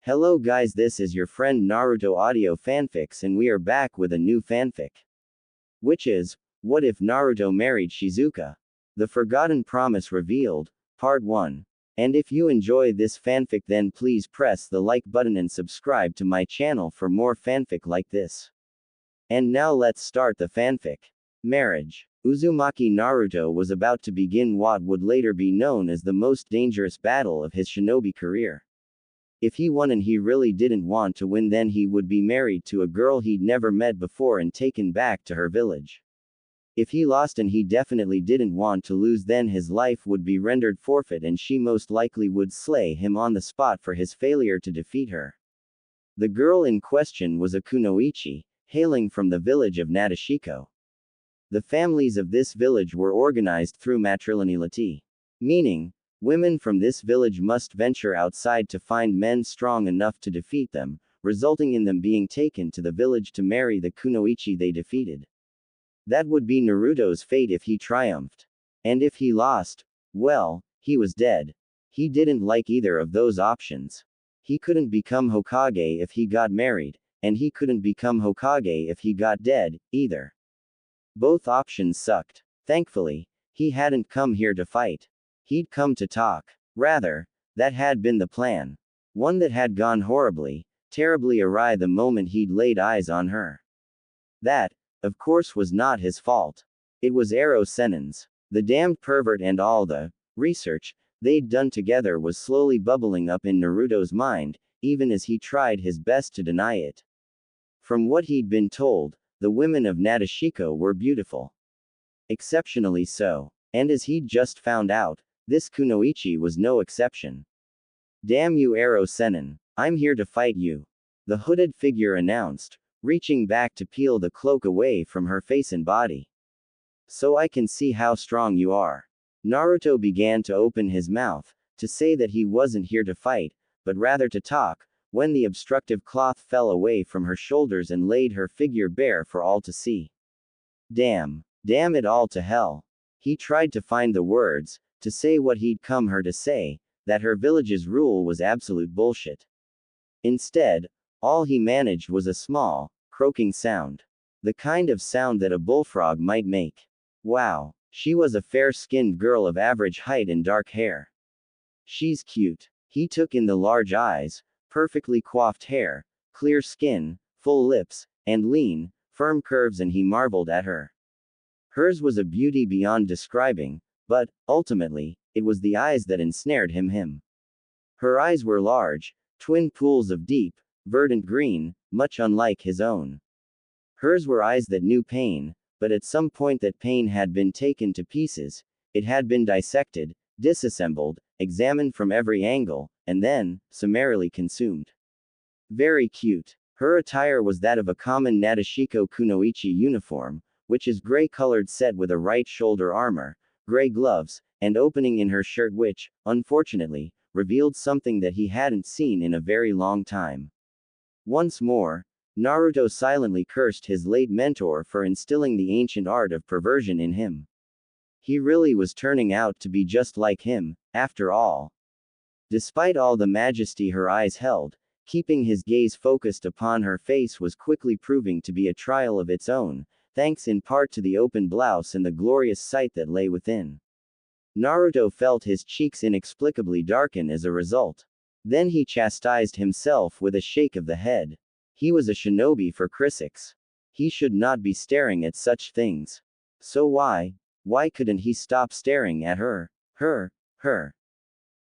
Hello guys, this is your friend Naruto Audio Fanfics and we are back with a new fanfic. Which is, what if Naruto married Shizuka? The Forgotten Promise Revealed, Part 1. And if you enjoy this fanfic then please press the like button and subscribe to my channel for more fanfic like this. And now let's start the fanfic. Marriage. Uzumaki Naruto was about to begin what would later be known as the most dangerous battle of his shinobi career. If he won and he really didn't want to win, then he would be married to a girl he'd never met before and taken back to her village. If he lost and he definitely didn't want to lose, then his life would be rendered forfeit and she most likely would slay him on the spot for his failure to defeat her. The girl in question was a kunoichi, hailing from the village of Nadeshiko. The families of this village were organized through matrilineality, meaning, women from this village must venture outside to find men strong enough to defeat them, resulting in them being taken to the village to marry the kunoichi they defeated. That would be Naruto's fate if he triumphed. And if he lost, well, he was dead. He didn't like either of those options. He couldn't become Hokage if he got married, and he couldn't become Hokage if he got dead, either. Both options sucked. Thankfully, he hadn't come here to fight. He'd come to talk. Rather, that had been the plan. One that had gone horribly, terribly awry the moment he'd laid eyes on her. That, of course, was not his fault. It was Ero Sennin's. The damned pervert, and all the research they'd done together was slowly bubbling up in Naruto's mind, even as he tried his best to deny it. From what he'd been told, the women of Nadeshiko were beautiful. Exceptionally so. And as he'd just found out, this kunoichi was no exception. Damn you, Ero Sennin. I'm here to fight you. The hooded figure announced, reaching back to peel the cloak away from her face and body. So I can see how strong you are. Naruto began to open his mouth, to say that he wasn't here to fight, but rather to talk, when the obstructive cloth fell away from her shoulders and laid her figure bare for all to see. Damn it all to hell. He tried to find the words, to say what he'd come her to say, that her village's rule was absolute bullshit. Instead, all he managed was a small, croaking sound. The kind of sound that a bullfrog might make. Wow, she was a fair-skinned girl of average height and dark hair. She's cute. He took in the large eyes, perfectly coiffed hair, clear skin, full lips, and lean, firm curves, and he marveled at her. Hers was a beauty beyond describing, but, ultimately, it was the eyes that ensnared him. Her eyes were large, twin pools of deep, verdant green, much unlike his own. Hers were eyes that knew pain, but at some point that pain had been taken to pieces, it had been dissected, disassembled, examined from every angle, and then, summarily consumed. Very cute. Her attire was that of a common Nadeshiko kunoichi uniform, which is gray-colored set with a right shoulder armor, gray gloves, and opening in her shirt which, unfortunately, revealed something that he hadn't seen in a very long time. Once more, Naruto silently cursed his late mentor for instilling the ancient art of perversion in him. He really was turning out to be just like him, after all. Despite all the majesty her eyes held, keeping his gaze focused upon her face was quickly proving to be a trial of its own, thanks in part to the open blouse and the glorious sight that lay within. Naruto felt his cheeks inexplicably darken as a result. Then he chastised himself with a shake of the head. He was a shinobi for Crisix. He should not be staring at such things. So why couldn't he stop staring at her?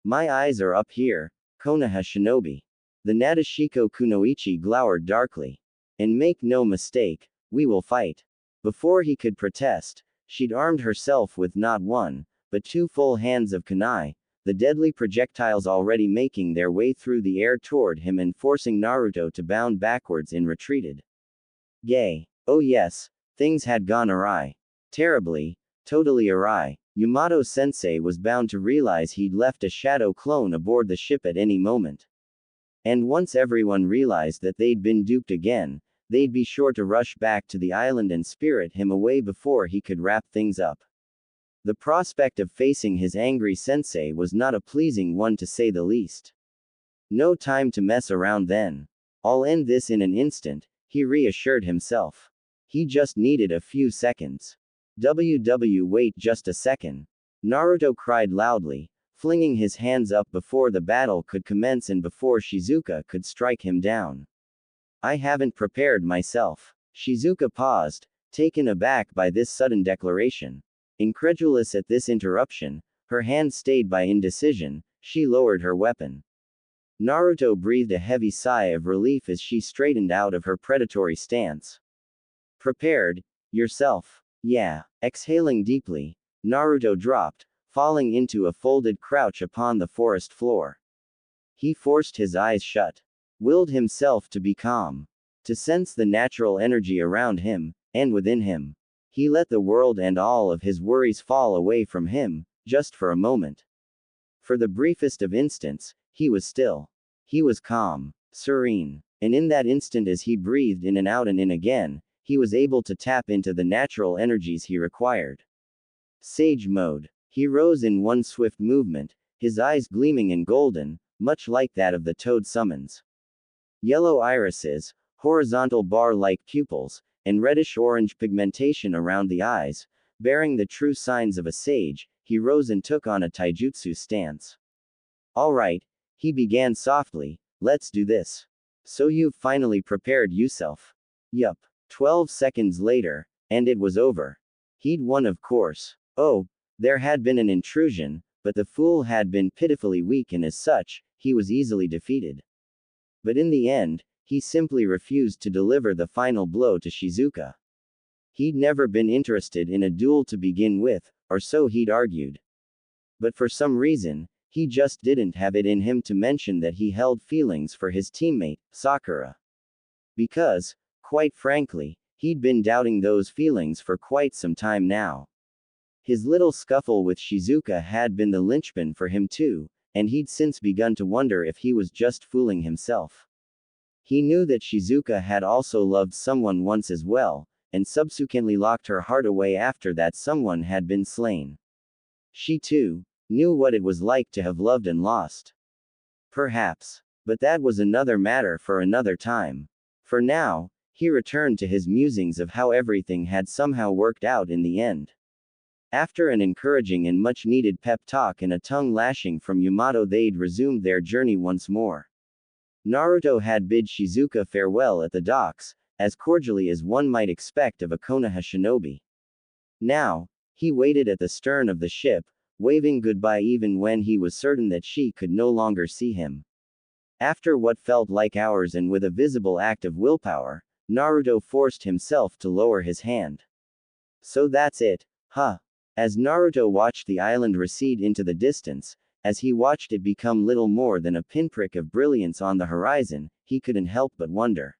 My eyes are up here, Konoha shinobi. The Nadeshiko kunoichi glowered darkly. And make no mistake, we will fight. Before he could protest, she'd armed herself with not one, but two full hands of kunai, the deadly projectiles already making their way through the air toward him and forcing Naruto to bound backwards in retreated. Gay. Oh yes, things had gone awry. Terribly, totally awry. Yamato-sensei was bound to realize he'd left a shadow clone aboard the ship at any moment. And once everyone realized that they'd been duped again, they'd be sure to rush back to the island and spirit him away before he could wrap things up. The prospect of facing his angry sensei was not a pleasing one to say the least. No time to mess around then. I'll end this in an instant, he reassured himself. He just needed a few seconds. Wait just a second. Naruto cried loudly, flinging his hands up before the battle could commence and before Shizuka could strike him down. I haven't prepared myself. Shizuka paused, taken aback by this sudden declaration. Incredulous at this interruption, her hand stayed by indecision, she lowered her weapon. Naruto breathed a heavy sigh of relief as she straightened out of her predatory stance. Prepared? Yourself? Yeah. Exhaling deeply, Naruto dropped, falling into a folded crouch upon the forest floor. He forced his eyes shut. Willed himself to be calm. To sense the natural energy around him, and within him. He let the world and all of his worries fall away from him, just for a moment. For the briefest of instants, he was still. He was calm, serene, and in that instant as he breathed in and out and in again, he was able to tap into the natural energies he required. Sage mode. He rose in one swift movement, his eyes gleaming and golden, much like that of the toad summons. Yellow irises, horizontal bar-like pupils, and reddish-orange pigmentation around the eyes, bearing the true signs of a sage, he rose and took on a taijutsu stance. All right, he began softly, let's do this. So you've finally prepared yourself. Yup. 12 seconds later, and it was over. He'd won, of course. Oh, there had been an intrusion, but the fool had been pitifully weak and as such, he was easily defeated. But in the end, he simply refused to deliver the final blow to Shizuka. He'd never been interested in a duel to begin with, or so he'd argued. But for some reason, he just didn't have it in him to mention that he held feelings for his teammate, Sakura. Because, quite frankly, he'd been doubting those feelings for quite some time now. His little scuffle with Shizuka had been the linchpin for him too, and he'd since begun to wonder if he was just fooling himself. He knew that Shizuka had also loved someone once as well, and subsequently locked her heart away after that someone had been slain. She too knew what it was like to have loved and lost. Perhaps. But that was another matter for another time. For now, he returned to his musings of how everything had somehow worked out in the end. After an encouraging and much-needed pep talk and a tongue lashing from Yamato, they'd resumed their journey once more. Naruto had bid Shizuka farewell at the docks, as cordially as one might expect of a Konoha shinobi. Now, he waited at the stern of the ship, waving goodbye even when he was certain that she could no longer see him. After what felt like hours and with a visible act of willpower, Naruto forced himself to lower his hand. So that's it, huh? As Naruto watched the island recede into the distance, as he watched it become little more than a pinprick of brilliance on the horizon, he couldn't help but wonder.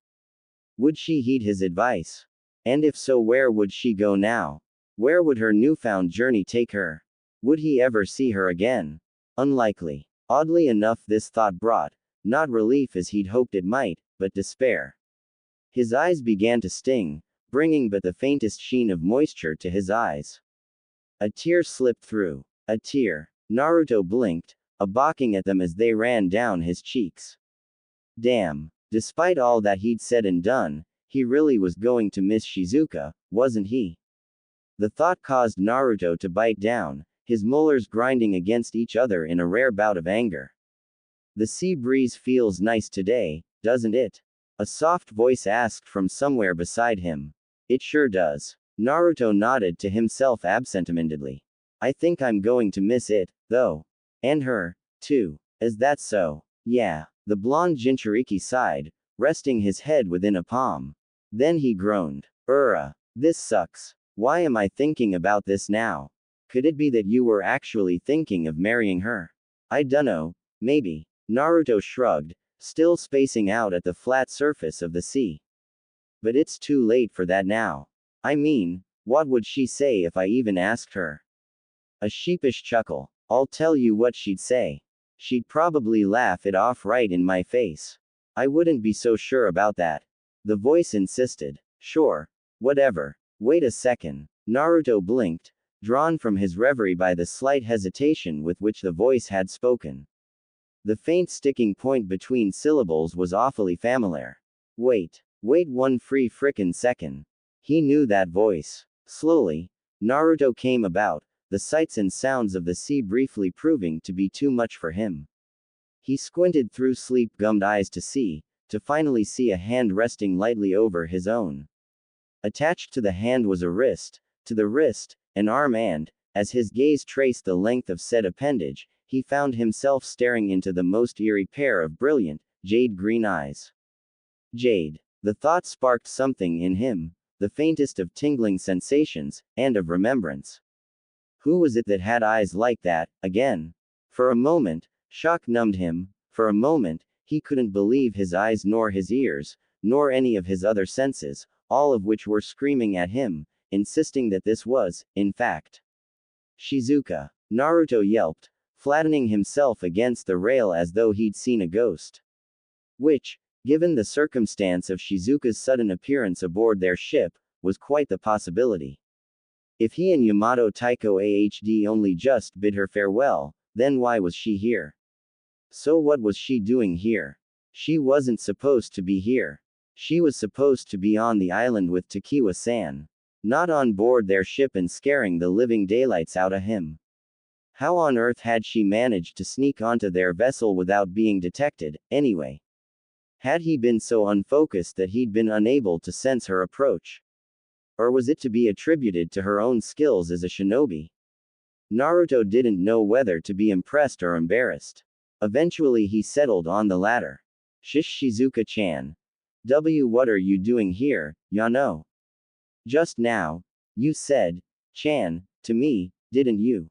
Would she heed his advice? And if so, where would she go now? Where would her newfound journey take her? Would he ever see her again? Unlikely. Oddly enough, this thought brought, not relief as he'd hoped it might, but despair. His eyes began to sting, bringing but the faintest sheen of moisture to his eyes. A tear slipped through. A tear. Naruto blinked, balking at them as they ran down his cheeks. Damn. Despite all that he'd said and done, he really was going to miss Shizuka, wasn't he? The thought caused Naruto to bite down, his molars grinding against each other in a rare bout of anger. The sea breeze feels nice today, doesn't it? A soft voice asked from somewhere beside him. It sure does. Naruto nodded to himself absentmindedly. I think I'm going to miss it, though. And her, too. Is that so? Yeah. The blonde Jinchuriki sighed, resting his head within a palm. Then he groaned. This sucks. Why am I thinking about this now? Could it be that you were actually thinking of marrying her? I dunno, maybe. Naruto shrugged, still spacing out at the flat surface of the sea. But it's too late for that now. I mean, what would she say if I even asked her? A sheepish chuckle. I'll tell you what she'd say. She'd probably laugh it off right in my face. I wouldn't be so sure about that. The voice insisted. Sure. Whatever. Wait a second. Naruto blinked, drawn from his reverie by the slight hesitation with which the voice had spoken. The faint sticking point between syllables was awfully familiar. Wait one free frickin' second. He knew that voice. Slowly, Naruto came about, the sights and sounds of the sea briefly proving to be too much for him. He squinted through sleep-gummed eyes to finally see a hand resting lightly over his own. Attached to the hand was a wrist, to the wrist, an arm and, as his gaze traced the length of said appendage, he found himself staring into the most eerie pair of brilliant, jade-green eyes. Jade. The thought sparked something in him, the faintest of tingling sensations, and of remembrance. Who was it that had eyes like that, again? For a moment, shock numbed him, for a moment, he couldn't believe his eyes nor his ears, nor any of his other senses, all of which were screaming at him, insisting that this was, in fact, Shizuka. Naruto yelped, flattening himself against the rail as though he'd seen a ghost. Which, given the circumstance of Shizuka's sudden appearance aboard their ship, was quite the possibility. If he and Yamato Taiko AHD only just bid her farewell, then why was she here? So what was she doing here? She wasn't supposed to be here. She was supposed to be on the island with Takiwa-san. Not on board their ship and scaring the living daylights out of him. How on earth had she managed to sneak onto their vessel without being detected, anyway? Had he been so unfocused that he'd been unable to sense her approach? Or was it to be attributed to her own skills as a shinobi? Naruto didn't know whether to be impressed or embarrassed. Eventually he settled on the latter. Shizuka-chan. What are you doing here, Yano? Just now, you said, Chan, to me, didn't you?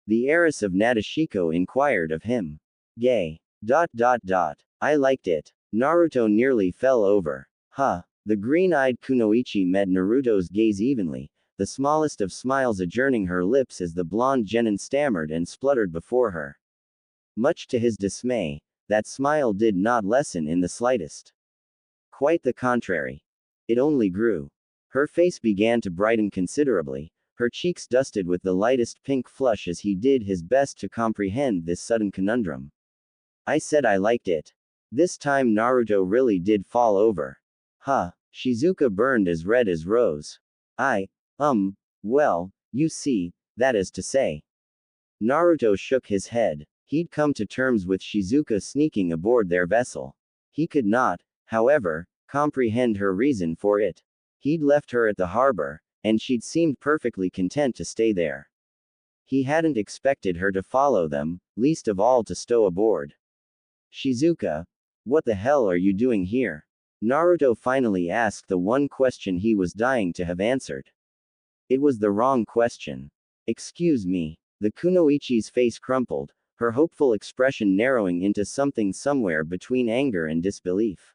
The heiress of Nadeshiko inquired of him. Gay. I liked it. Naruto nearly fell over. Huh. The green-eyed Kunoichi met Naruto's gaze evenly, the smallest of smiles adjourning her lips as the blonde genin stammered and spluttered before her. Much to his dismay, that smile did not lessen in the slightest. Quite the contrary. It only grew. Her face began to brighten considerably, her cheeks dusted with the lightest pink flush as he did his best to comprehend this sudden conundrum. I said I liked it. This time Naruto really did fall over. Huh. Shizuka burned as red as rose. Well, you see, that is to say. Naruto shook his head. He'd come to terms with Shizuka sneaking aboard their vessel. He could not, however, comprehend her reason for it. He'd left her at the harbor, and she'd seemed perfectly content to stay there. He hadn't expected her to follow them, least of all to stow aboard. Shizuka, what the hell are you doing here? Naruto finally asked the one question he was dying to have answered. It was the wrong question. Excuse me. The Kunoichi's face crumpled, her hopeful expression narrowing into something somewhere between anger and disbelief.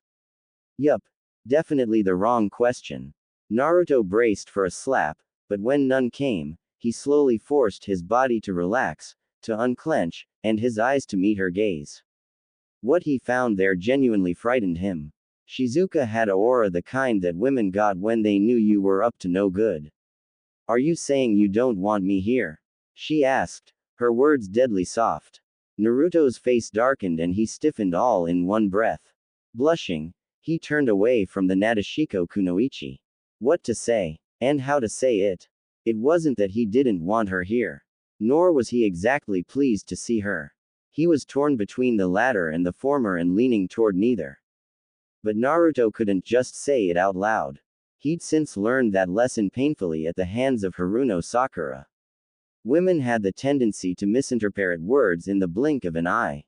Yup. Definitely the wrong question. Naruto braced for a slap, but when none came, he slowly forced his body to relax, to unclench, and his eyes to meet her gaze. What he found there genuinely frightened him. Shizuka had an aura the kind that women got when they knew you were up to no good. Are you saying you don't want me here? She asked, her words deadly soft. Naruto's face darkened and he stiffened all in one breath. Blushing, he turned away from the Nadeshiko Kunoichi. What to say, and how to say it. It wasn't that he didn't want her here. Nor was he exactly pleased to see her. He was torn between the latter and the former and leaning toward neither. But Naruto couldn't just say it out loud. He'd since learned that lesson painfully at the hands of Haruno Sakura. Women had the tendency to misinterpret words in the blink of an eye.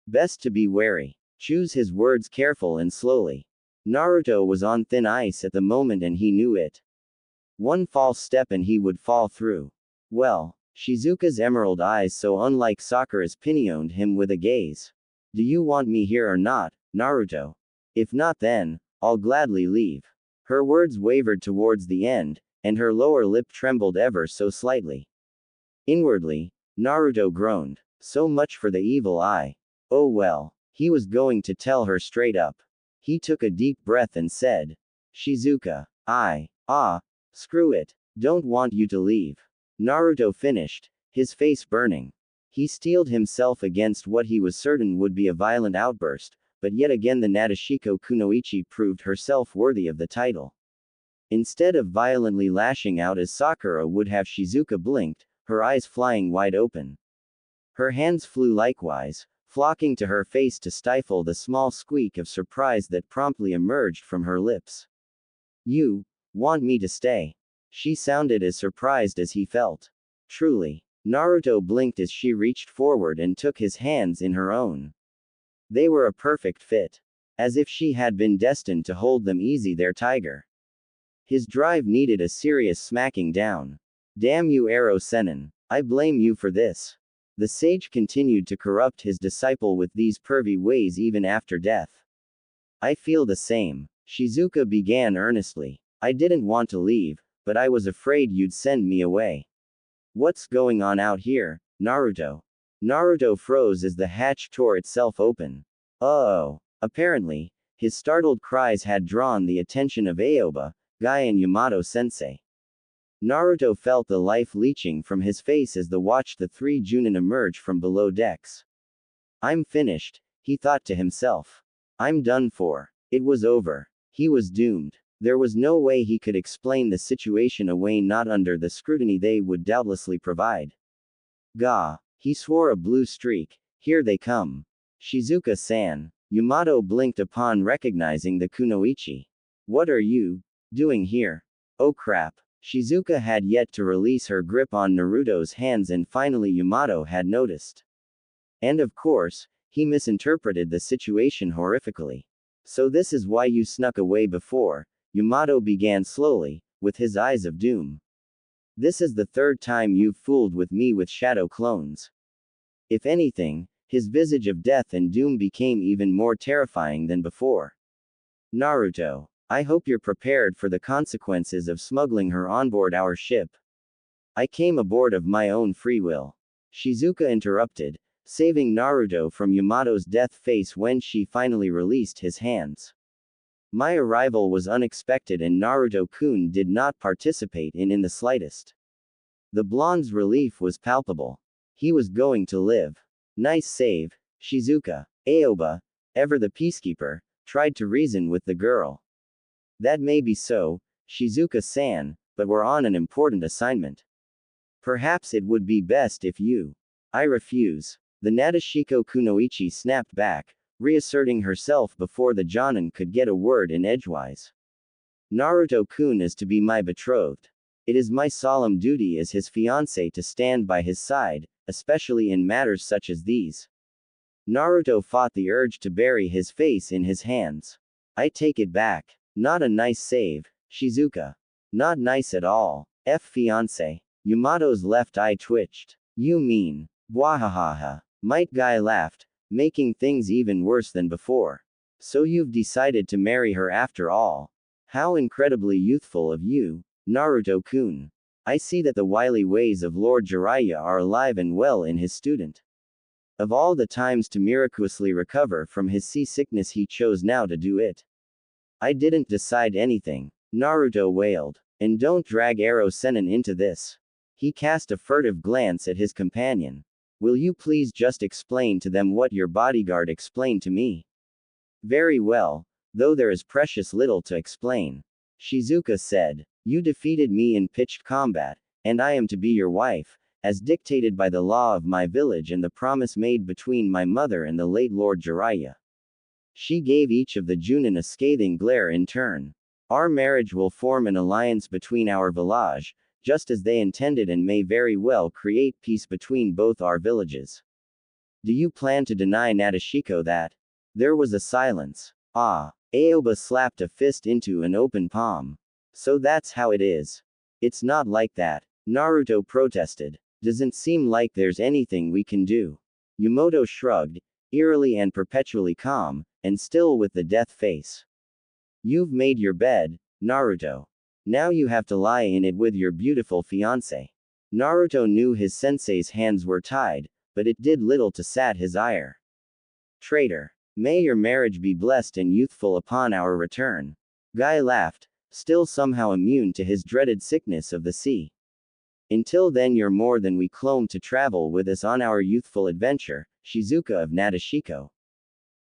Best to be wary. Choose his words careful and slowly. Naruto was on thin ice at the moment and he knew it. One false step and he would fall through. Well, Shizuka's emerald eyes so unlike Sakura's pinioned him with a gaze. Do you want me here or not, Naruto? If not then, I'll gladly leave. Her words wavered towards the end, and her lower lip trembled ever so slightly. Inwardly, Naruto groaned. So much for the evil eye. Oh well, he was going to tell her straight up. He took a deep breath and said, Shizuka, screw it. Don't want you to leave. Naruto finished, his face burning. He steeled himself against what he was certain would be a violent outburst, but yet again the Nadeshiko Kunoichi proved herself worthy of the title. Instead of violently lashing out as Sakura would have, Shizuka blinked, her eyes flying wide open. Her hands flew likewise, flocking to her face to stifle the small squeak of surprise that promptly emerged from her lips. You want me to stay? She sounded as surprised as he felt. Truly. Naruto blinked as she reached forward and took his hands in her own. They were a perfect fit. As if she had been destined to hold them easy there, tiger. His drive needed a serious smacking down. Damn you, Ero Sennin. I blame you for this. The sage continued to corrupt his disciple with these pervy ways even after death. I feel the same. Shizuka began earnestly. I didn't want to leave, but I was afraid you'd send me away. What's going on out here, Naruto? Naruto froze as the hatch tore itself open. Oh. Apparently, his startled cries had drawn the attention of Aoba, Guy and Yamato-sensei. Naruto felt the life leeching from his face as watched the three Junin emerge from below decks. I'm finished, he thought to himself. I'm done for. It was over. He was doomed. There was no way he could explain the situation away, not under the scrutiny they would doubtlessly provide. Gah! He swore a blue streak. Here they come. Shizuka-san. Yamato blinked upon recognizing the Kunoichi. What are you doing here? Oh crap. Shizuka had yet to release her grip on Naruto's hands, and finally Yamato had noticed. And of course, he misinterpreted the situation horrifically. So this is why you snuck away before, Yamato began slowly, with his eyes of doom. This is the third time you've fooled with me with shadow clones. If anything, his visage of death and doom became even more terrifying than before. Naruto, I hope you're prepared for the consequences of smuggling her on board our ship. I came aboard of my own free will. Shizuka interrupted, saving Naruto from Yamato's death face when she finally released his hands. My arrival was unexpected and Naruto-kun did not participate in the slightest. The blonde's relief was palpable. He was going to live. Nice save, Shizuka. Aoba, ever the peacekeeper, tried to reason with the girl. That may be so, Shizuka-san, but we're on an important assignment. Perhaps it would be best if you. I refuse. The Nadeshiko Kunoichi snapped back, reasserting herself before the Jonin could get a word in edgewise. Naruto-kun is to be my betrothed. It is my solemn duty as his fiancé to stand by his side, especially in matters such as these. Naruto fought the urge to bury his face in his hands. I take it back. Not a nice save, Shizuka. Not nice at all. Fiancé. Yamato's left eye twitched. You mean, bwahahaha. Might Guy laughed, making things even worse than before. So you've decided to marry her after all. How incredibly youthful of you, Naruto-kun. I see that the wily ways of Lord Jiraiya are alive and well in his student. Of all the times to miraculously recover from his seasickness, he chose now to do it. I didn't decide anything, Naruto wailed. And don't drag Ero Sennin into this. He cast a furtive glance at his companion. Will you please just explain to them what your bodyguard explained to me? Very well, though there is precious little to explain. Shizuka said. You defeated me in pitched combat, and I am to be your wife, as dictated by the law of my village and the promise made between my mother and the late Lord Jiraiya. She gave each of the Junin a scathing glare in turn. Our marriage will form an alliance between our village, just as they intended, and may very well create peace between both our villages. Do you plan to deny Nadeshiko that? There was a silence. Ah. Aoba slapped a fist into an open palm. So that's how it is. It's not like that, Naruto protested. Doesn't seem like there's anything we can do. Yamato shrugged, eerily and perpetually calm, and still with the death face. You've made your bed, Naruto. Now you have to lie in it with your beautiful fiancé. Naruto knew his sensei's hands were tied, but it did little to sat his ire. Traitor. May your marriage be blessed and youthful upon our return. Guy laughed, still somehow immune to his dreaded sickness of the sea. Until then you're more than we clone to travel with us on our youthful adventure, Shizuka of Nadeshiko.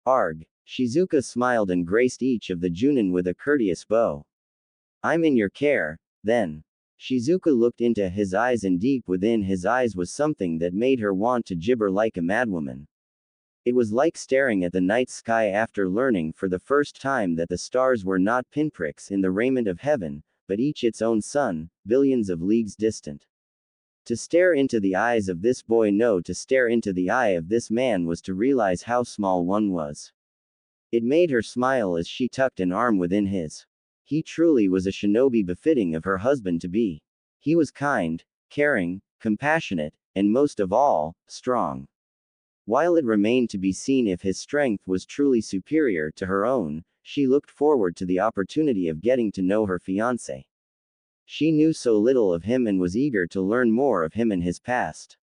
Arg. Shizuka smiled and graced each of the Junin with a courteous bow. I'm in your care, then. Shizuka looked into his eyes, and deep within his eyes was something that made her want to gibber like a madwoman. It was like staring at the night sky after learning for the first time that the stars were not pinpricks in the raiment of heaven, but each its own sun, billions of leagues distant. To stare into the eyes of this boy, no, to stare into the eye of this man was to realize how small one was. It made her smile as she tucked an arm within his. He truly was a shinobi befitting of her husband to be. He was kind, caring, compassionate, and most of all, strong. While it remained to be seen if his strength was truly superior to her own, she looked forward to the opportunity of getting to know her fiancé. She knew so little of him and was eager to learn more of him and his past.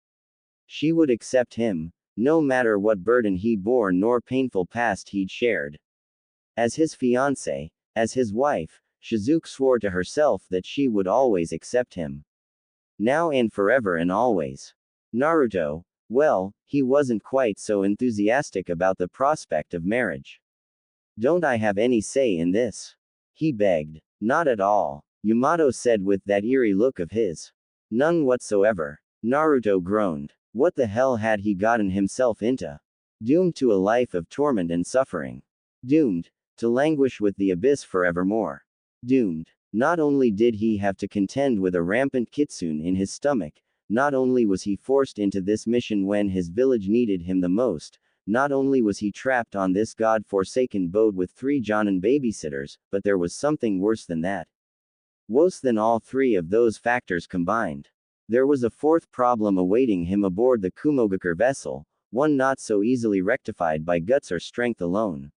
She would accept him, no matter what burden he bore nor painful past he'd shared. As his fiancé, as his wife, Shizuka swore to herself that she would always accept him. Now and forever and always. Naruto, well, he wasn't quite so enthusiastic about the prospect of marriage. Don't I have any say in this? He begged. Not at all, Yamato said with that eerie look of his. None whatsoever. Naruto groaned. What the hell had he gotten himself into? Doomed to a life of torment and suffering. Doomed to languish with the abyss forevermore. Doomed. Not only did he have to contend with a rampant kitsune in his stomach, not only was he forced into this mission when his village needed him the most, not only was he trapped on this god-forsaken boat with 3 Jonin babysitters, but there was something worse than that. Worse than all 3 of those factors combined. There was a 4th problem awaiting him aboard the Kumogakure vessel, one not so easily rectified by guts or strength alone.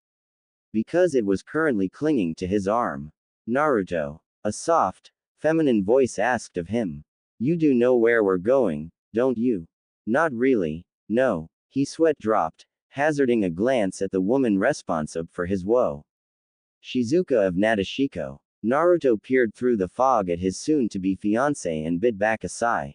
Because it was currently clinging to his arm. Naruto. A soft, feminine voice asked of him. You do know where we're going, don't you? Not really, no. His sweat dropped, hazarding a glance at the woman responsible for his woe. Shizuka of Nadeshiko. Naruto peered through the fog at his soon-to-be fiancé and bit back a sigh.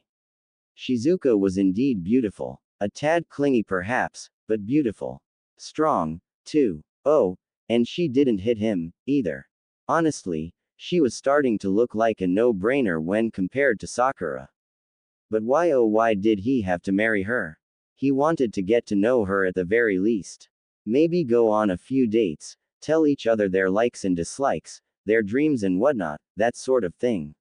Shizuka was indeed beautiful. A tad clingy perhaps, but beautiful. Strong, too. Oh, and she didn't hit him, either. Honestly, she was starting to look like a no-brainer when compared to Sakura. But why, oh why did he have to marry her? He wanted to get to know her at the very least. Maybe go on a few dates, tell each other their likes and dislikes, their dreams and whatnot, that sort of thing.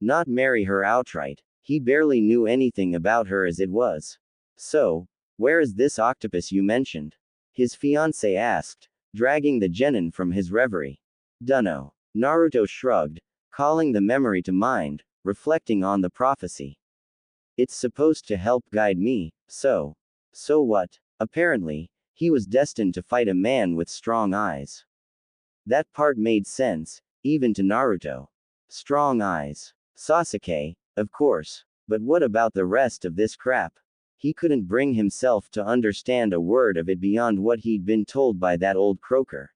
Not marry her outright. He barely knew anything about her as it was. So, where is this octopus you mentioned? His fiancé asked, dragging the genin from his reverie. Dunno. Naruto shrugged, calling the memory to mind, reflecting on the prophecy. It's supposed to help guide me, so. So what? Apparently, he was destined to fight a man with strong eyes. That part made sense, even to Naruto. Strong eyes. Sasuke, of course. But what about the rest of this crap? He couldn't bring himself to understand a word of it beyond what he'd been told by that old croaker.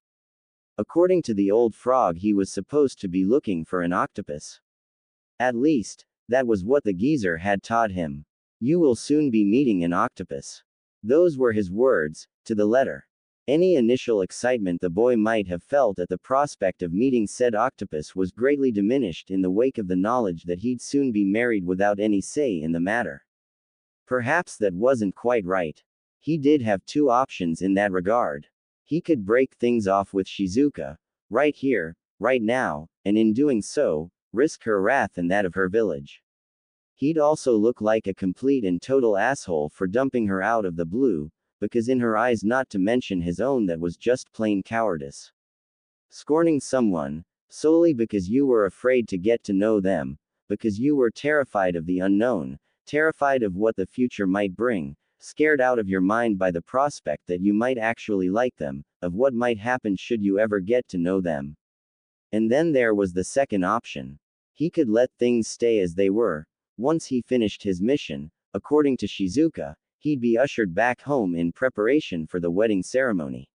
According to the old frog, he was supposed to be looking for an octopus. At least, that was what the geezer had taught him. You will soon be meeting an octopus. Those were his words, to the letter. Any initial excitement the boy might have felt at the prospect of meeting said octopus was greatly diminished in the wake of the knowledge that he'd soon be married without any say in the matter. Perhaps that wasn't quite right. He did have 2 options in that regard. He could break things off with Shizuka, right here, right now, and in doing so, risk her wrath and that of her village. He'd also look like a complete and total asshole for dumping her out of the blue, because in her eyes, not to mention his own, that was just plain cowardice. Scorning someone, solely because you were afraid to get to know them, because you were terrified of the unknown, terrified of what the future might bring, scared out of your mind by the prospect that you might actually like them, of what might happen should you ever get to know them. And then there was the second option. He could let things stay as they were. Once he finished his mission, according to Shizuka, he'd be ushered back home in preparation for the wedding ceremony.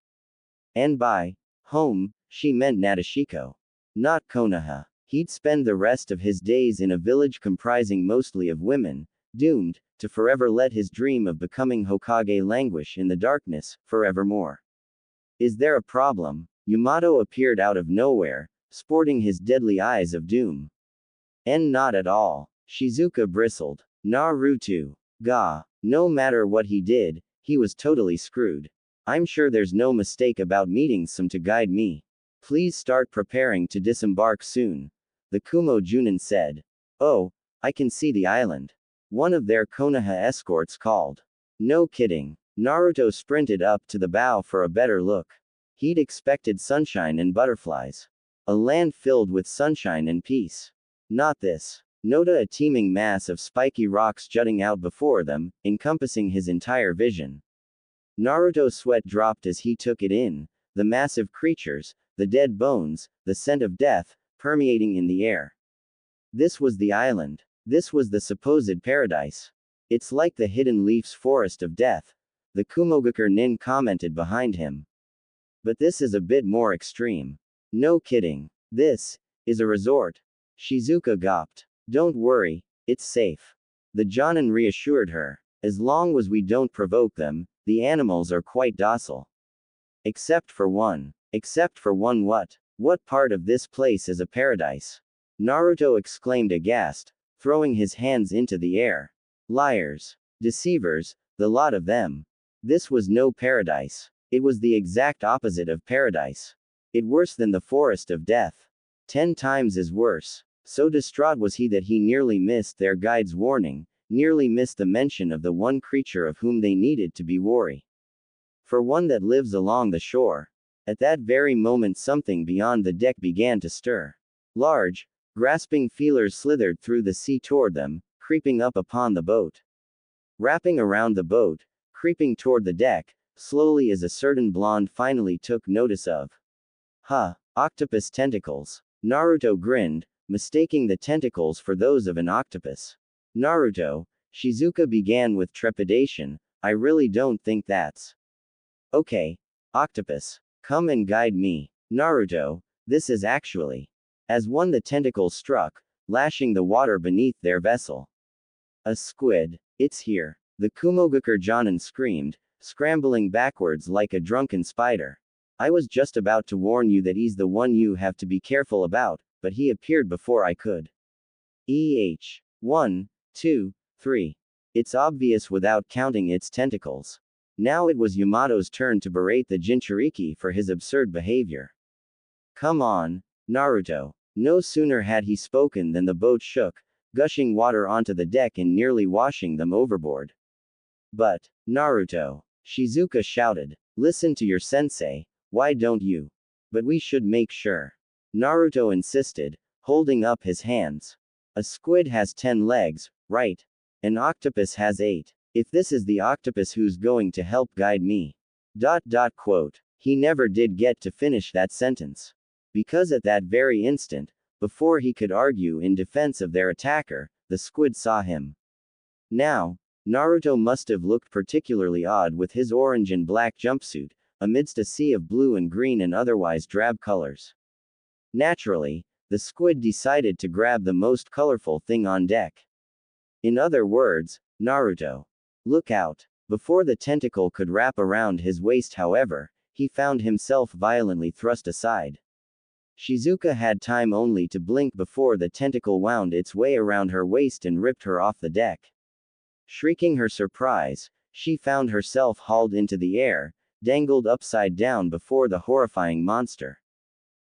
And by home, she meant Nadeshiko. Not Konoha. He'd spend the rest of his days in a village comprising mostly of women, doomed to forever let his dream of becoming Hokage languish in the darkness, forevermore. Is there a problem? Yamato appeared out of nowhere, sporting his deadly eyes of doom. Not at all. Shizuka bristled. Naruto. Ga. No matter what he did, he was totally screwed. I'm sure there's no mistake about meeting some to guide me. Please start preparing to disembark soon. The Kumo Junin said. Oh, I can see the island. One of their Konoha escorts called. No kidding. Naruto sprinted up to the bow for a better look. He'd expected sunshine and butterflies. A land filled with sunshine and peace. Not this. Noted a teeming mass of spiky rocks jutting out before them, encompassing his entire vision. Naruto's sweat dropped as he took it in, the massive creatures, the dead bones, the scent of death, permeating in the air. This was the island. This was the supposed paradise. It's like the hidden leaf's forest of death, the Kumogakur Nin commented behind him. But this is a bit more extreme. No kidding. This is a resort. Shizuka gawped. Don't worry, it's safe. The Jonin reassured her. As long as we don't provoke them, the animals are quite docile. Except for one. Except for one what? What part of this place is a paradise? Naruto exclaimed aghast, throwing his hands into the air. Liars. Deceivers, the lot of them. This was no paradise. It was the exact opposite of paradise. It worse than the forest of death. 10 times as worse. So distraught was he that he nearly missed their guide's warning, nearly missed the mention of the one creature of whom they needed to be wary. For one that lives along the shore. At that very moment something beyond the deck began to stir. Large, grasping feelers slithered through the sea toward them, creeping up upon the boat. Wrapping around the boat, creeping toward the deck, slowly as a certain blonde finally took notice of. Huh, octopus tentacles. Naruto grinned, mistaking the tentacles for those of an octopus. Naruto, Shizuka began with trepidation, I really don't think that's. Okay. Octopus. Come and guide me. Naruto, this is actually. As one the tentacles struck, lashing the water beneath their vessel. A squid. It's here. The Kumogakur Jonin screamed, scrambling backwards like a drunken spider. I was just about to warn you that he's the one you have to be careful about, but he appeared before I could. 1, 2, 3. It's obvious without counting its tentacles. Now it was Yamato's turn to berate the Jinchuriki for his absurd behavior. Come on, Naruto. No sooner had he spoken than the boat shook, gushing water onto the deck and nearly washing them overboard. But, Naruto, Shizuka shouted, listen to your sensei, why don't you? But we should make sure. Naruto insisted, holding up his hands. A squid has 10 legs, right? An octopus has 8. If this is the octopus who's going to help guide me. Quote. He never did get to finish that sentence. Because at that very instant, before he could argue in defense of their attacker, the squid saw him. Now, Naruto must have looked particularly odd with his orange and black jumpsuit, amidst a sea of blue and green and otherwise drab colors. Naturally, the squid decided to grab the most colorful thing on deck. In other words, Naruto. Look out. Before the tentacle could wrap around his waist, however, he found himself violently thrust aside. Shizuka had time only to blink before the tentacle wound its way around her waist and ripped her off the deck. Shrieking her surprise, she found herself hauled into the air, dangled upside down before the horrifying monster.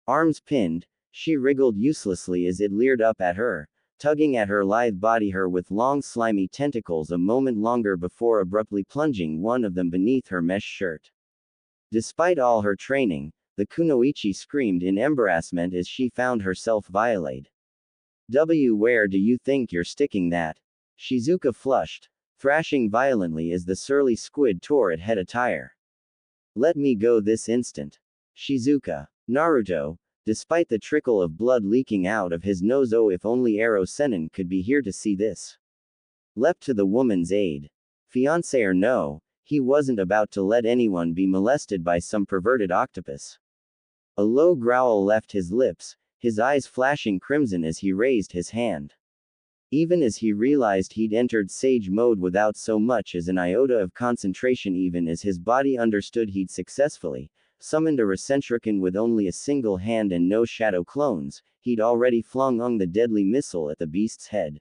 Arms pinned, she wriggled uselessly as it leered up at her, tugging at her lithe body her with long slimy tentacles a moment longer before abruptly plunging one of them beneath her mesh shirt. Despite all her training, the kunoichi screamed in embarrassment as she found herself violated. Where do you think you're sticking that? Shizuka flushed, thrashing violently as the surly squid tore at head attire. Let me go this instant. Shizuka. Naruto, despite the trickle of blood leaking out of his nose, oh if only Ero Sennin could be here to see this. Leapt to the woman's aid. Fiancé or no, he wasn't about to let anyone be molested by some perverted octopus. A low growl left his lips, his eyes flashing crimson as he raised his hand. Even as he realized he'd entered sage mode without so much as an iota of concentration, even as his body understood he'd successfully summoned a Recentrican with only a single hand and no shadow clones, he'd already flung the deadly missile at the beast's head.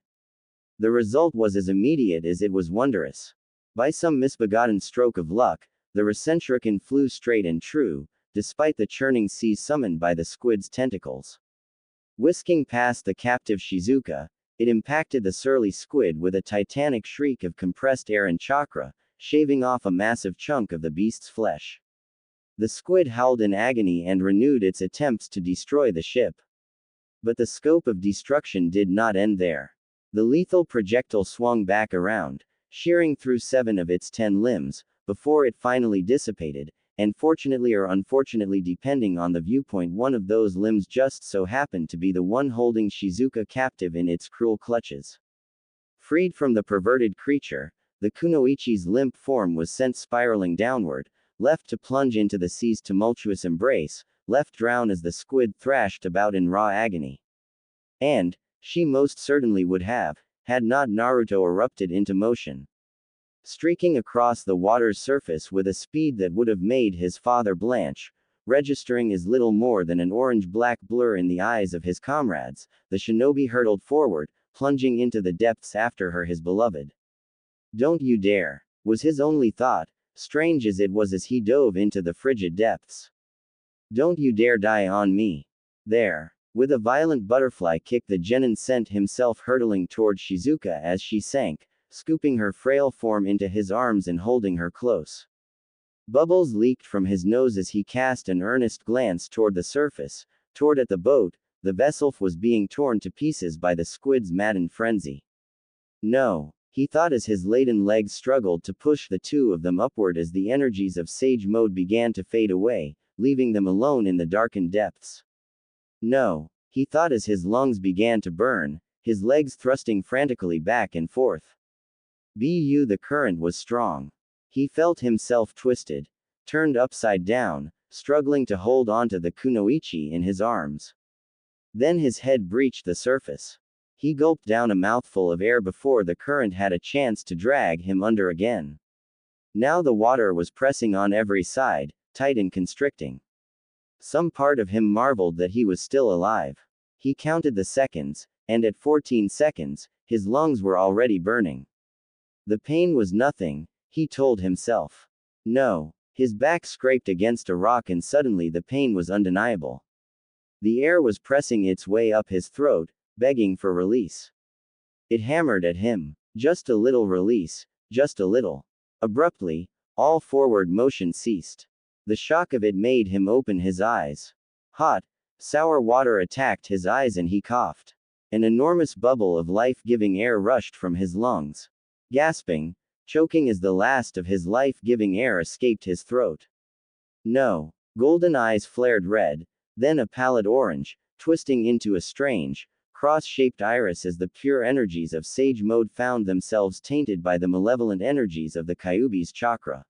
The result was as immediate as it was wondrous. By some misbegotten stroke of luck, the Recentrican flew straight and true, despite the churning seas summoned by the squid's tentacles. Whisking past the captive Shizuka, it impacted the surly squid with a titanic shriek of compressed air and chakra, shaving off a massive chunk of the beast's flesh. The squid howled in agony and renewed its attempts to destroy the ship. But the scope of destruction did not end there. The lethal projectile swung back around, shearing through 7 of its 10 limbs, before it finally dissipated, and fortunately or unfortunately depending on the viewpoint, one of those limbs just so happened to be the one holding Shizuka captive in its cruel clutches. Freed from the perverted creature, the kunoichi's limp form was sent spiraling downward, left to plunge into the sea's tumultuous embrace, left drown as the squid thrashed about in raw agony. And she most certainly would have, had not Naruto erupted into motion. Streaking across the water's surface with a speed that would have made his father blanch, registering as little more than an orange-black blur in the eyes of his comrades, the shinobi hurtled forward, plunging into the depths after her, his beloved. "Don't you dare," was his only thought, strange as it was as he dove into the frigid depths. "Don't you dare die on me." There. With a violent butterfly kick, the genin sent himself hurtling toward Shizuka as she sank, scooping her frail form into his arms and holding her close. Bubbles leaked from his nose as he cast an earnest glance toward the surface, toward at the boat. The vessel was being torn to pieces by the squid's maddened frenzy. No, he thought as his laden legs struggled to push the two of them upward as the energies of sage mode began to fade away, leaving them alone in the darkened depths. No, he thought as his lungs began to burn, his legs thrusting frantically back and forth. The current was strong. He felt himself twisted, turned upside down, struggling to hold onto the kunoichi in his arms. Then his head breached the surface. He gulped down a mouthful of air before the current had a chance to drag him under again. Now the water was pressing on every side, tight and constricting. Some part of him marveled that he was still alive. He counted the seconds, and at 14 seconds, his lungs were already burning. The pain was nothing, he told himself. No, his back scraped against a rock and suddenly the pain was undeniable. The air was pressing its way up his throat, begging for release. It hammered at him. Just a little release, just a little. Abruptly, all forward motion ceased. The shock of it made him open his eyes. Hot, sour water attacked his eyes and he coughed. An enormous bubble of life-giving air rushed from his lungs. Gasping, choking as the last of his life-giving air escaped his throat. No. Golden eyes flared red, then a pallid orange, twisting into a strange, cross-shaped iris as the pure energies of sage mode found themselves tainted by the malevolent energies of the Kyuubi's chakra.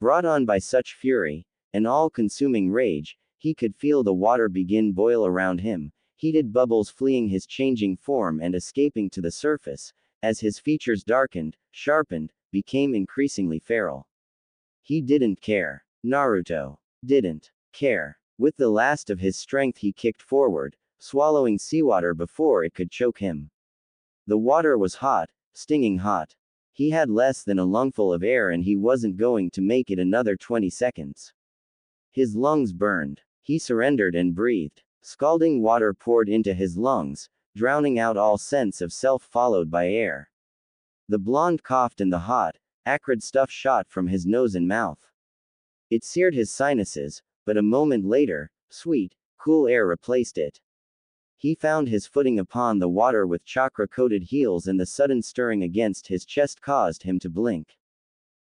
Brought on by such fury, an all-consuming rage, he could feel the water begin boil around him, heated bubbles fleeing his changing form and escaping to the surface, as his features darkened, sharpened, became increasingly feral. He didn't care. Naruto didn't care. With the last of his strength he kicked forward, swallowing seawater before it could choke him. The water was hot, stinging hot. He had less than a lungful of air and he wasn't going to make it another 20 seconds. His lungs burned. He surrendered and breathed. Scalding water poured into his lungs, drowning out all sense of self followed by air. The blonde coughed and the hot, acrid stuff shot from his nose and mouth. It seared his sinuses, but a moment later, sweet, cool air replaced it. He found his footing upon the water with chakra-coated heels and the sudden stirring against his chest caused him to blink.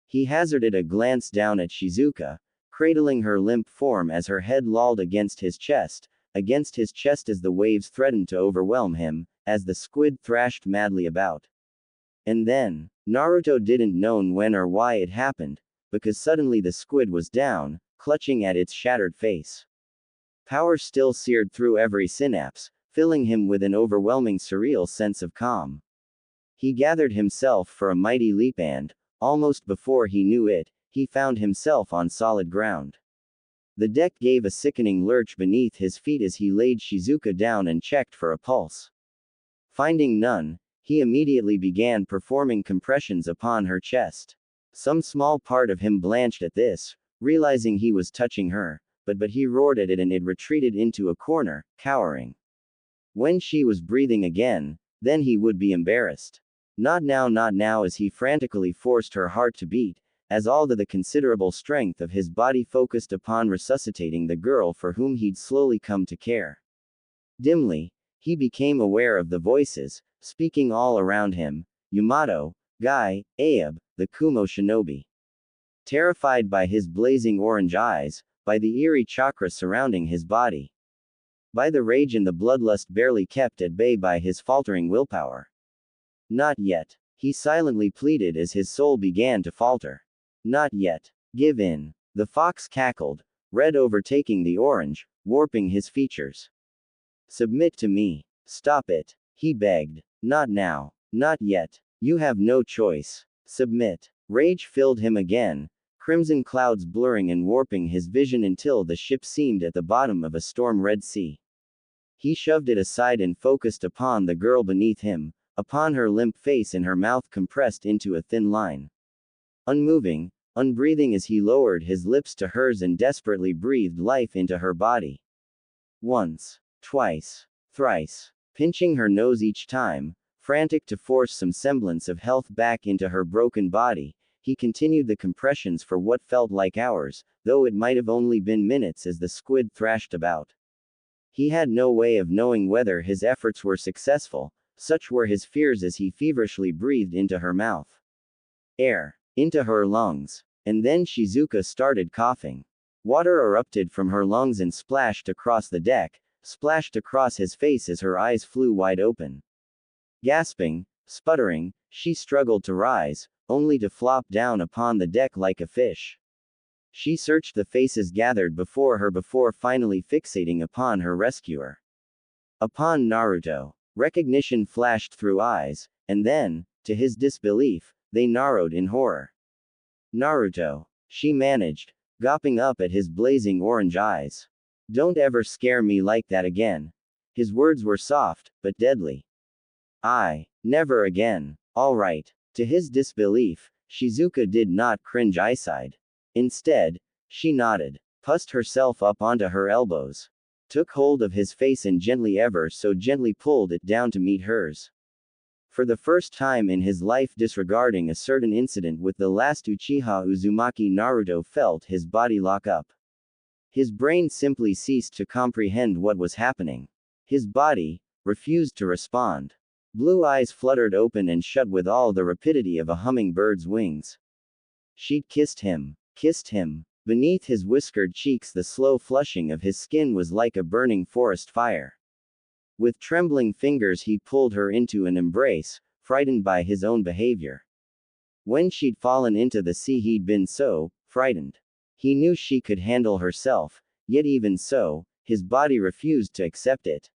He hazarded a glance down at Shizuka, cradling her limp form as her head lolled against his chest as the waves threatened to overwhelm him, as the squid thrashed madly about. And then, Naruto didn't know when or why it happened, because suddenly the squid was down, clutching at its shattered face. Power still seared through every synapse, filling him with an overwhelming surreal sense of calm. He gathered himself for a mighty leap and, almost before he knew it, he found himself on solid ground. The deck gave a sickening lurch beneath his feet as he laid Shizuka down and checked for a pulse. Finding none, he immediately began performing compressions upon her chest. Some small part of him blanched at this, realizing he was touching her, but he roared at it and it retreated into a corner, cowering. When she was breathing again, then he would be embarrassed. Not now, as he frantically forced her heart to beat, as all the considerable strength of his body focused upon resuscitating the girl for whom he'd slowly come to care. Dimly, he became aware of the voices, speaking all around him: Yamato, Guy, Abe, the Kumo shinobi. Terrified by his blazing orange eyes, by the eerie chakra surrounding his body, by the rage and the bloodlust barely kept at bay by his faltering willpower. Not yet, he silently pleaded as his soul began to falter. Not yet. Give in. The fox cackled, red overtaking the orange, warping his features. Submit to me. Stop it. He begged. Not now. Not yet. You have no choice. Submit. Rage filled him again, crimson clouds blurring and warping his vision until the ship seemed at the bottom of a storm-red sea. He shoved it aside and focused upon the girl beneath him, upon her limp face and her mouth compressed into a thin line. Unmoving, unbreathing as he lowered his lips to hers and desperately breathed life into her body. Once, twice, thrice, pinching her nose each time, frantic to force some semblance of health back into her broken body, he continued the compressions for what felt like hours, though it might have only been minutes as the squid thrashed about. He had no way of knowing whether his efforts were successful, such were his fears as he feverishly breathed into her mouth. Air. Into her lungs. And then Shizuka started coughing. Water erupted from her lungs and splashed across the deck, splashed across his face as her eyes flew wide open. Gasping, sputtering, she struggled to rise, only to flop down upon the deck like a fish. She searched the faces gathered before her before finally fixating upon her rescuer. Upon Naruto. Recognition flashed through eyes, and then, to his disbelief, they narrowed in horror. Naruto, she managed, gawping up at his blazing orange eyes. Don't ever scare me like that again. His words were soft, but deadly. Never again. All right. To his disbelief, Shizuka did not cringe eyeside. Instead, she nodded, pussed herself up onto her elbows, took hold of his face and gently, ever so gently, pulled it down to meet hers. For the first time in his life, disregarding a certain incident with the last Uchiha Uzumaki, Naruto felt his body lock up. His brain simply ceased to comprehend what was happening. His body refused to respond. Blue eyes fluttered open and shut with all the rapidity of a hummingbird's wings. She'd kissed him. Kissed him. Beneath his whiskered cheeks, the slow flushing of his skin was like a burning forest fire. With trembling fingers, he pulled her into an embrace, frightened by his own behavior. When she'd fallen into the sea, he'd been so frightened. He knew she could handle herself, yet even so, his body refused to accept it.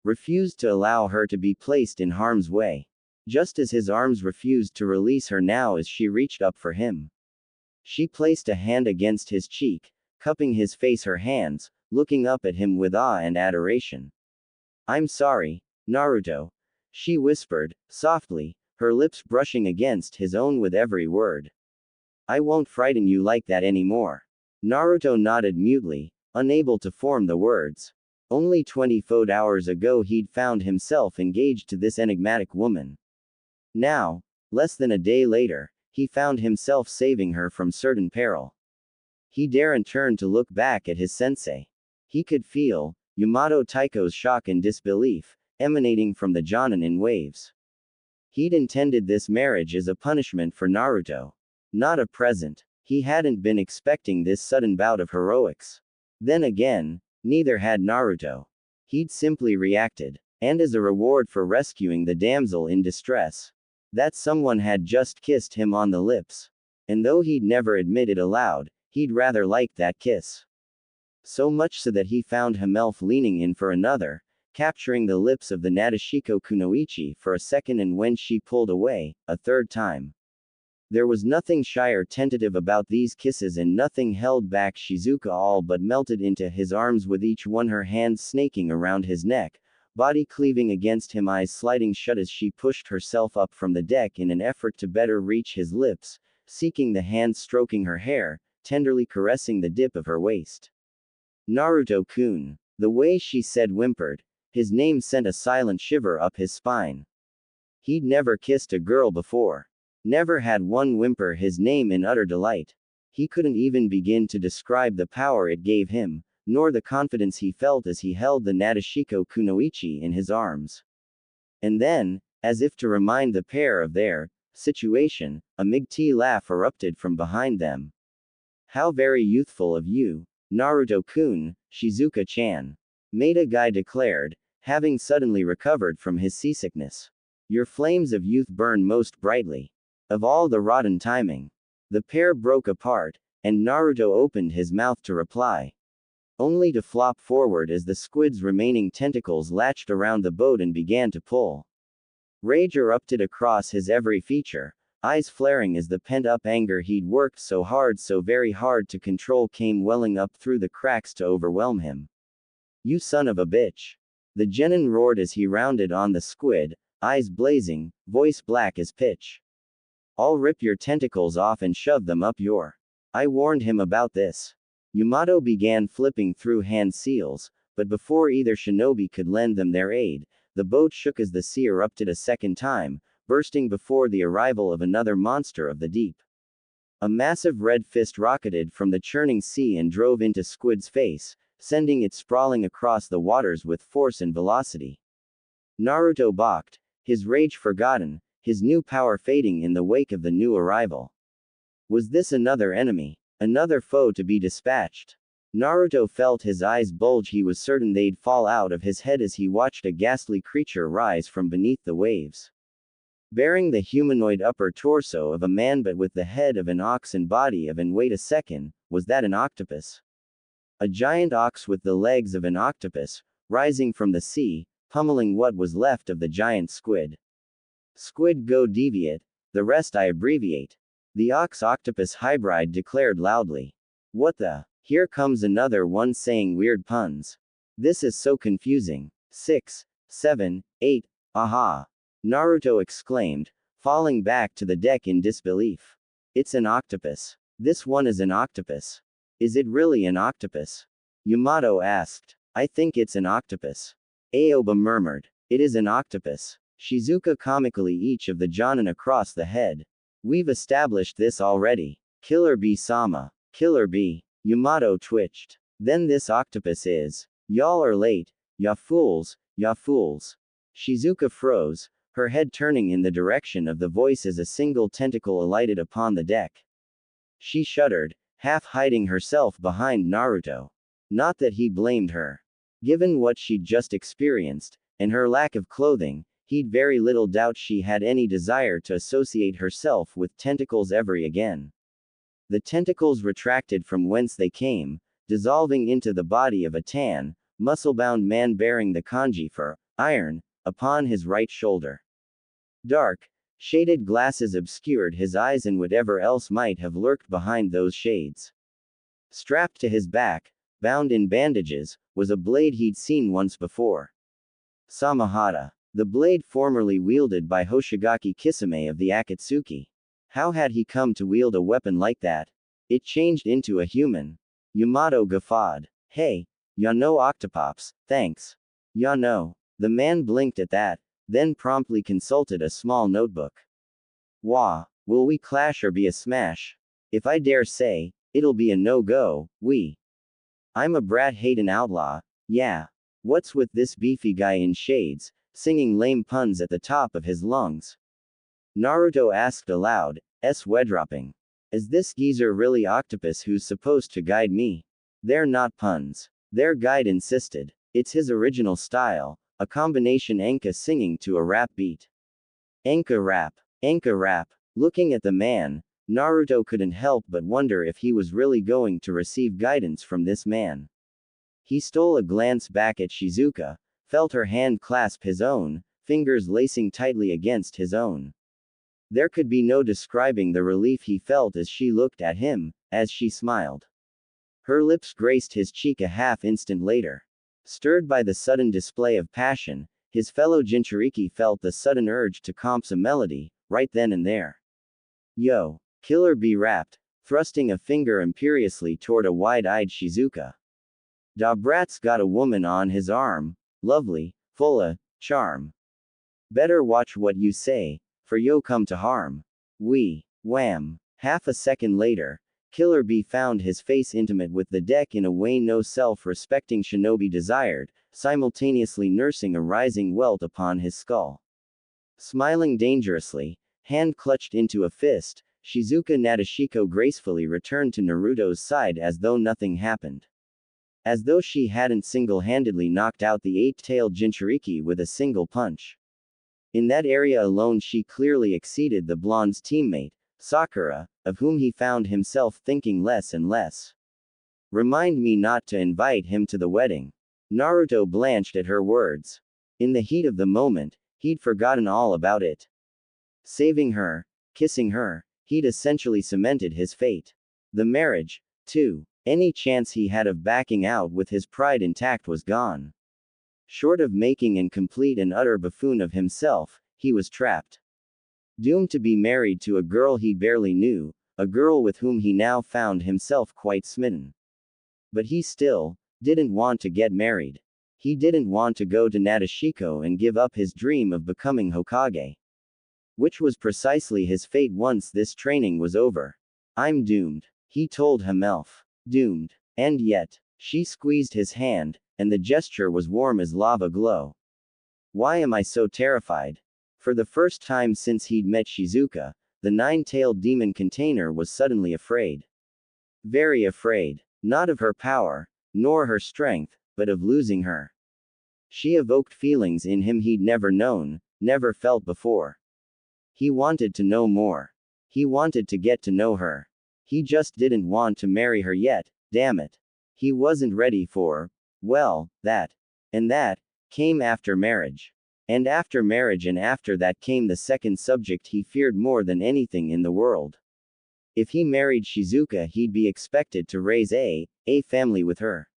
Refused to allow her to be placed in harm's way. Just as his arms refused to release her now as she reached up for him. She placed a hand against his cheek, cupping his face, her hands, looking up at him with awe and adoration. I'm sorry, Naruto, she whispered, softly, her lips brushing against his own with every word. I won't frighten you like that anymore. Naruto nodded mutely, unable to form the words. Only 24 hours ago he'd found himself engaged to this enigmatic woman. Now, less than a day later, he found himself saving her from certain peril. He daren't turn to look back at his sensei. He could feel Yamato Taiko's shock and disbelief, emanating from the Jonin in waves. He'd intended this marriage as a punishment for Naruto. Not a present. He hadn't been expecting this sudden bout of heroics. Then again, neither had Naruto. He'd simply reacted. And as a reward for rescuing the damsel in distress, that someone had just kissed him on the lips. And though he'd never admit it aloud, he'd rather liked that kiss. So much so that he found himself leaning in for another, capturing the lips of the Nadeshiko Kunoichi for a second, and when she pulled away, a third time. There was nothing shy or tentative about these kisses, and nothing held back Shizuka, all but melted into his arms, with each one her hands snaking around his neck, body cleaving against him, eyes sliding shut as she pushed herself up from the deck in an effort to better reach his lips, seeking the hands stroking her hair, tenderly caressing the dip of her waist. Naruto-kun. The way she said whimpered. His name sent a silent shiver up his spine. He'd never kissed a girl before. Never had one whimper his name in utter delight. He couldn't even begin to describe the power it gave him, nor the confidence he felt as he held the Nadeshiko Kunoichi in his arms. And then, as if to remind the pair of their situation, a MGT laugh erupted from behind them. How very youthful of you, Naruto-kun, Shizuka-chan. Maeda Guy declared, having suddenly recovered from his seasickness. Your flames of youth burn most brightly. Of all the rotten timing. The pair broke apart, and Naruto opened his mouth to reply, only to flop forward as the squid's remaining tentacles latched around the boat and began to pull. Rage erupted across his every feature, eyes flaring as the pent-up anger he'd worked so hard, so very hard to control, came welling up through the cracks to overwhelm him. You son of a bitch! The genin roared as he rounded on the squid, eyes blazing, voice black as pitch. I'll rip your tentacles off and shove them up your. I warned him about this. Yamato began flipping through hand seals, but before either shinobi could lend them their aid, the boat shook as the sea erupted a second time, bursting before the arrival of another monster of the deep. A massive red fist rocketed from the churning sea and drove into Squid's face, sending it sprawling across the waters with force and velocity. Naruto balked, his rage forgotten, his new power fading in the wake of the new arrival. Was this another enemy? Another foe to be dispatched? Naruto felt his eyes bulge. He was certain they'd fall out of his head as he watched a ghastly creature rise from beneath the waves. Bearing the humanoid upper torso of a man but with the head of an ox and body of an, wait a second, was that an octopus? A giant ox with the legs of an octopus, rising from the sea, pummeling what was left of the giant squid. Squid go deviate, the rest I abbreviate. The ox-octopus hybrid declared loudly. What the? Here comes another one saying weird puns. This is so confusing. 6, 7, 8, aha! Naruto exclaimed, falling back to the deck in disbelief. It's an octopus. This one is an octopus. Is it really an octopus? Yamato asked. I think it's an octopus. Aoba murmured. It is an octopus. Shizuka comically each of the jonin across the head. We've established this already. Killer Bee-sama. Killer Bee. Yamato twitched. Then this octopus is. Y'all are late. Ya fools, ya fools. Shizuka froze, her head turning in the direction of the voice as a single tentacle alighted upon the deck. She shuddered, half hiding herself behind Naruto. Not that he blamed her. Given what she'd just experienced, and her lack of clothing, he'd very little doubt she had any desire to associate herself with tentacles ever again. The tentacles retracted from whence they came, dissolving into the body of a tan, muscle-bound man bearing the kanji for iron upon his right shoulder. Dark, shaded glasses obscured his eyes and whatever else might have lurked behind those shades. Strapped to his back, bound in bandages, was a blade he'd seen once before. Samahata. The blade formerly wielded by Hoshigaki Kisame of the Akatsuki. How had he come to wield a weapon like that? It changed into a human. Yamato guffawed. Hey, ya know octopops, thanks. Ya know. The man blinked at that, then promptly consulted a small notebook. Wah, will we clash or be a smash? If I dare say, it'll be a no-go, I'm a brat-hatin' outlaw, yeah. What's with this beefy guy in shades, singing lame puns at the top of his lungs? Naruto asked aloud, wedropping. Is this geezer really octopus who's supposed to guide me? They're not puns. Their guide insisted. It's his original style, a combination enka singing to a rap beat. Enka rap. Enka rap. Looking at the man, Naruto couldn't help but wonder if he was really going to receive guidance from this man. He stole a glance back at Shizuka, felt her hand clasp his own, fingers lacing tightly against his own. There could be no describing the relief he felt as she looked at him, as she smiled. Her lips graced his cheek a half instant later. Stirred by the sudden display of passion, his fellow Jinchuriki felt the sudden urge to comp a melody, right then and there. Yo! Killer Bee rapped, thrusting a finger imperiously toward a wide-eyed Shizuka. Da brat's got a woman on his arm, lovely, fulla, charm. Better watch what you say, for yo come to harm. Wham! Half a second later, Killer Bee found his face intimate with the deck in a way no self-respecting shinobi desired, simultaneously nursing a rising welt upon his skull. Smiling dangerously, hand clutched into a fist, Shizuka Nadeshiko gracefully returned to Naruto's side as though nothing happened. As though she hadn't single-handedly knocked out the eight-tailed Jinchuriki with a single punch. In that area alone she clearly exceeded the blonde's teammate, Sakura, of whom he found himself thinking less and less. Remind me not to invite him to the wedding. Naruto blanched at her words. In the heat of the moment, he'd forgotten all about it. Saving her, kissing her, he'd essentially cemented his fate. The marriage, too, any chance he had of backing out with his pride intact was gone. Short of making an complete and utter buffoon of himself, he was trapped. Doomed to be married to a girl he barely knew, a girl with whom he now found himself quite smitten. But he still didn't want to get married. He didn't want to go to Nadeshiko and give up his dream of becoming Hokage. Which was precisely his fate once this training was over. I'm doomed, he told himself. Doomed. And yet, she squeezed his hand, and the gesture was warm as lava glow. Why am I so terrified? For the first time since he'd met Shizuka, the nine-tailed demon container was suddenly afraid. Very afraid. Not of her power, nor her strength, but of losing her. She evoked feelings in him he'd never known, never felt before. He wanted to know more. He wanted to get to know her. He just didn't want to marry her yet, damn it. He wasn't ready for, well, that. And that came after marriage. And after marriage and after that came the second subject he feared more than anything in the world. If he married Shizuka he'd be expected to raise a family with her.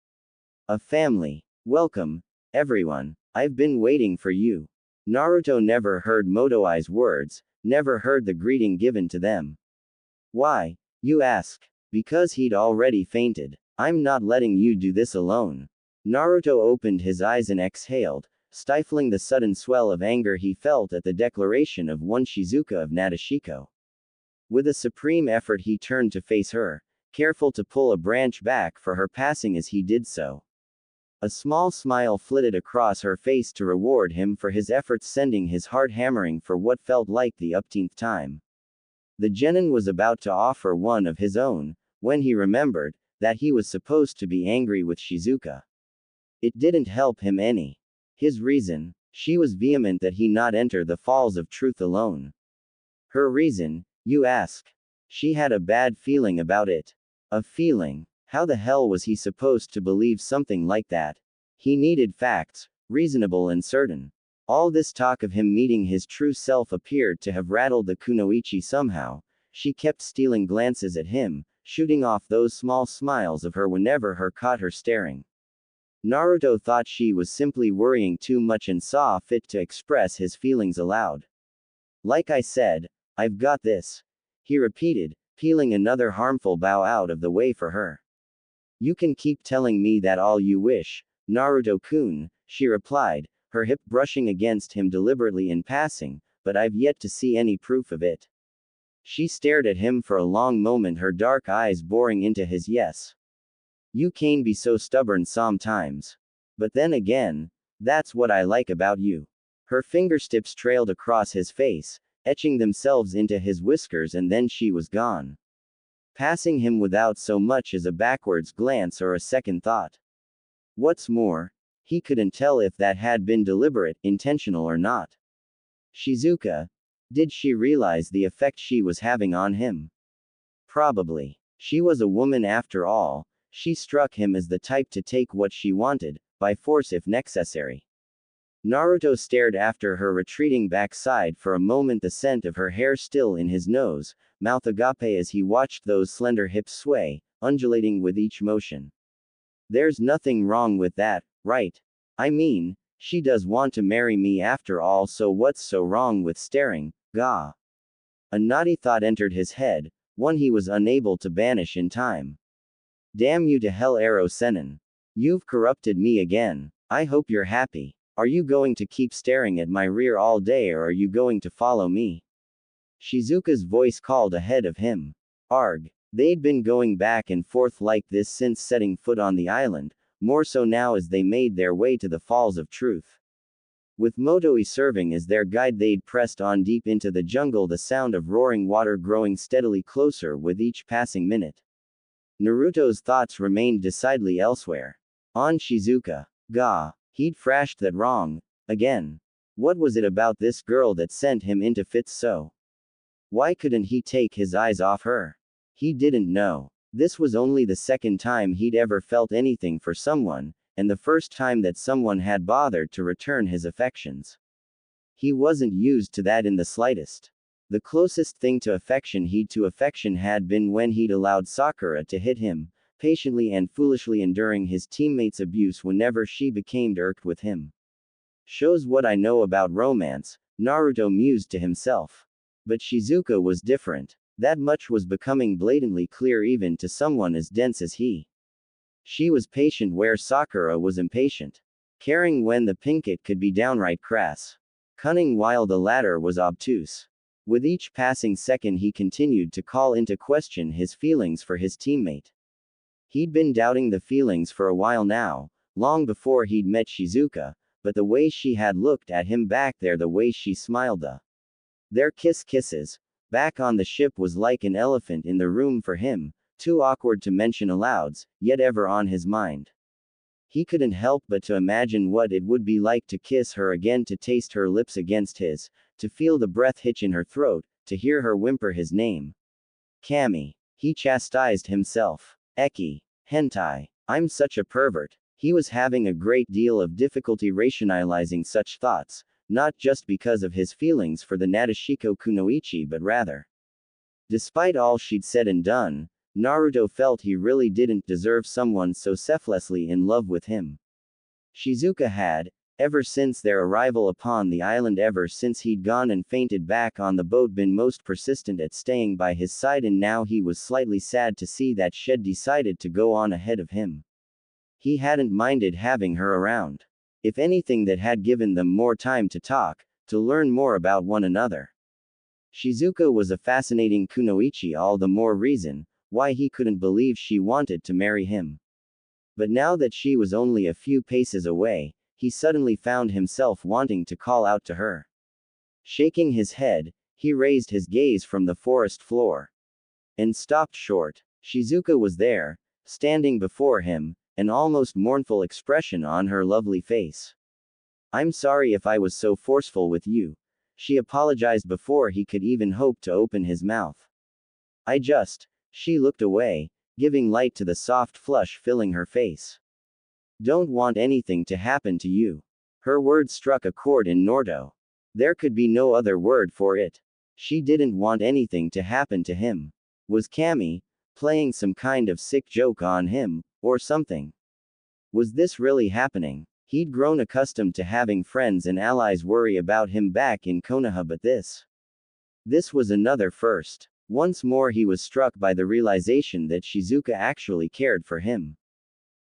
A family. Welcome, everyone. I've been waiting for you. Naruto never heard Motoi's words, never heard the greeting given to them. Why, you ask? Because he'd already fainted. I'm not letting you do this alone. Naruto opened his eyes and exhaled, stifling the sudden swell of anger he felt at the declaration of one Shizuka of Nadeshiko. With a supreme effort he turned to face her, careful to pull a branch back for her passing as he did so. A small smile flitted across her face to reward him for his efforts, sending his heart hammering for what felt like the upteenth time. The genin was about to offer one of his own, when he remembered that he was supposed to be angry with Shizuka. It didn't help him any. His reason, she was vehement that he not enter the falls of truth alone. Her reason, you ask? She had a bad feeling about it. A feeling? How the hell was he supposed to believe something like that? He needed facts, reasonable and certain. All this talk of him meeting his true self appeared to have rattled the kunoichi somehow. She kept stealing glances at him, shooting off those small smiles of her whenever her caught her staring. Naruto thought she was simply worrying too much and saw fit to express his feelings aloud. Like I said, I've got this, he repeated, peeling another harmful bow out of the way for her. You can keep telling me that all you wish, Naruto-kun, she replied, her hip brushing against him deliberately in passing, but I've yet to see any proof of it. She stared at him for a long moment, her dark eyes boring into his. Yes. You can be so stubborn sometimes. But then again, that's what I like about you. Her fingertips trailed across his face, etching themselves into his whiskers, and then she was gone. Passing him without so much as a backwards glance or a second thought. What's more, he couldn't tell if that had been deliberate, intentional or not. Shizuka. Did she realize the effect she was having on him? Probably. She was a woman after all, She struck him as the type to take what she wanted, by force if necessary. Naruto stared after her retreating backside for a moment, the scent of her hair still in his nose, mouth agape as he watched those slender hips sway, undulating with each motion. There's nothing wrong with that, right? I mean, she does want to marry me after all, so what's so wrong with staring, gah? A naughty thought entered his head, one he was unable to banish in time. Damn you to hell, Ero Sennin. You've corrupted me again. I hope you're happy. Are you going to keep staring at my rear all day, or are you going to follow me? Shizuka's voice called ahead of him. Arg. They'd been going back and forth like this since setting foot on the island, more so now as they made their way to the Falls of Truth. With Motoi serving as their guide, they'd pressed on deep into the jungle, the sound of roaring water growing steadily closer with each passing minute. Naruto's thoughts remained decidedly elsewhere. On Shizuka. Gah. He'd thrashed that wrong, again. What was it about this girl that sent him into fits so? Why couldn't he take his eyes off her? He didn't know. This was only the second time he'd ever felt anything for someone, and the first time that someone had bothered to return his affections. He wasn't used to that in the slightest. The closest thing to affection had been when he'd allowed Sakura to hit him, patiently and foolishly enduring his teammates' abuse whenever she became irked with him. Shows what I know about romance, Naruto mused to himself. But Shizuka was different. That much was becoming blatantly clear even to someone as dense as he. She was patient where Sakura was impatient. Caring when the pinkett could be downright crass. Cunning while the latter was obtuse. With each passing second he continued to call into question his feelings for his teammate. He'd been doubting the feelings for a while now, long before he'd met Shizuka, but the way she had looked at him back there, the way she smiled, their kisses, back on the ship was like an elephant in the room for him, too awkward to mention aloud, yet ever on his mind. He couldn't help but to imagine what it would be like to kiss her again, to taste her lips against his, to feel the breath hitch in her throat, to hear her whimper his name. Kami. He chastised himself. Eki. Hentai. I'm such a pervert. He was having a great deal of difficulty rationalizing such thoughts, not just because of his feelings for the Nadeshiko Kunoichi, but rather. Despite all she'd said and done, Naruto felt he really didn't deserve someone so selflessly in love with him. Shizuka had, ever since their arrival upon the island, ever since he'd gone and fainted back on the boat, been most persistent at staying by his side, and now he was slightly sad to see that she'd decided to go on ahead of him. He hadn't minded having her around. If anything, that had given them more time to talk, to learn more about one another. Shizuka was a fascinating kunoichi, all the more reason why he couldn't believe she wanted to marry him. But now that she was only a few paces away, he suddenly found himself wanting to call out to her. Shaking his head, he raised his gaze from the forest floor. And stopped short. Shizuka was there, standing before him, an almost mournful expression on her lovely face. I'm sorry if I was so forceful with you. She apologized before he could even hope to open his mouth. She looked away, giving light to the soft flush filling her face. Don't want anything to happen to you. Her words struck a chord in Naruto. There could be no other word for it. She didn't want anything to happen to him. Was Kami playing some kind of sick joke on him, or something? Was this really happening? He'd grown accustomed to having friends and allies worry about him back in Konoha, but this was another first. Once more he was struck by the realization that Shizuka actually cared for him.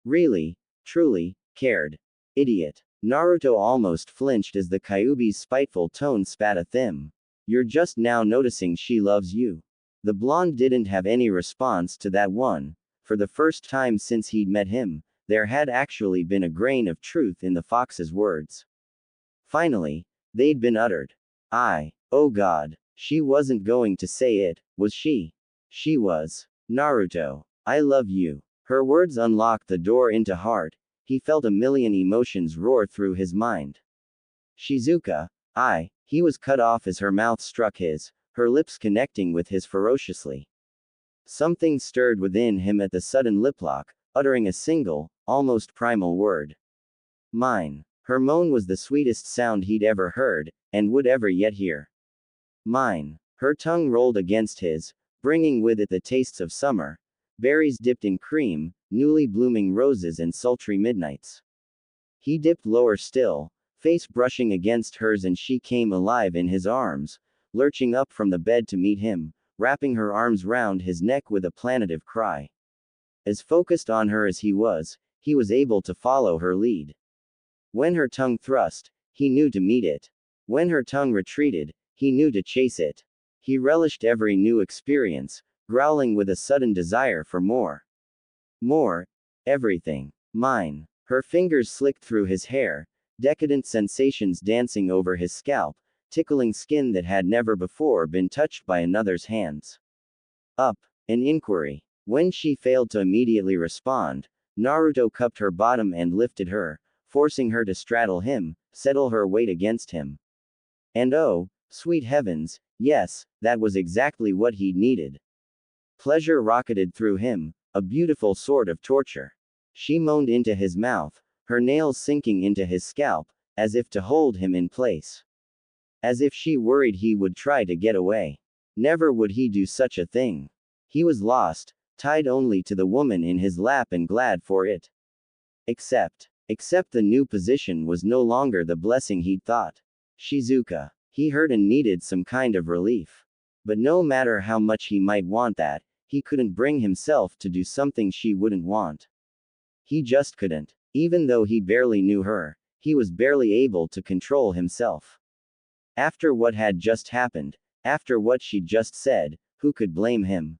Really, truly, cared. Idiot. Naruto almost flinched as the Kyuubi's spiteful tone spat at them. You're just now noticing she loves you. The blonde didn't have any response to that one. For the first time since he'd met him, there had actually been a grain of truth in the fox's words. Finally, they'd been uttered. Oh God. She wasn't going to say it, was she? She was. Naruto. I love you. Her words unlocked the door into heart. He felt a million emotions roar through his mind. Shizuka. He was cut off as her mouth struck his, her lips connecting with his ferociously. Something stirred within him at the sudden lip lock, uttering a single, almost primal word. Mine. Her moan was the sweetest sound he'd ever heard, and would ever yet hear. Mine. Her tongue rolled against his, bringing with it the tastes of summer, berries dipped in cream, newly blooming roses and sultry midnights. He dipped lower still, face brushing against hers, and she came alive in his arms, lurching up from the bed to meet him, wrapping her arms round his neck with a plaintive cry. As focused on her as he was able to follow her lead. When her tongue thrust, he knew to meet it. When her tongue retreated, he knew to chase it. He relished every new experience, growling with a sudden desire for more. More. Everything. Mine. Her fingers slicked through his hair, decadent sensations dancing over his scalp, tickling skin that had never before been touched by another's hands. Up. An inquiry. When she failed to immediately respond, Naruto cupped her bottom and lifted her, forcing her to straddle him, settle her weight against him. And oh, sweet heavens, yes, that was exactly what he'd needed. Pleasure rocketed through him, a beautiful sort of torture. She moaned into his mouth, her nails sinking into his scalp, as if to hold him in place. As if she worried he would try to get away. Never would he do such a thing. He was lost, tied only to the woman in his lap and glad for it. Except the new position was no longer the blessing he'd thought. Shizuka. He hurt and needed some kind of relief. But no matter how much he might want that, he couldn't bring himself to do something she wouldn't want. He just couldn't. Even though he barely knew her, he was barely able to control himself. After what had just happened, after what she'd just said, who could blame him?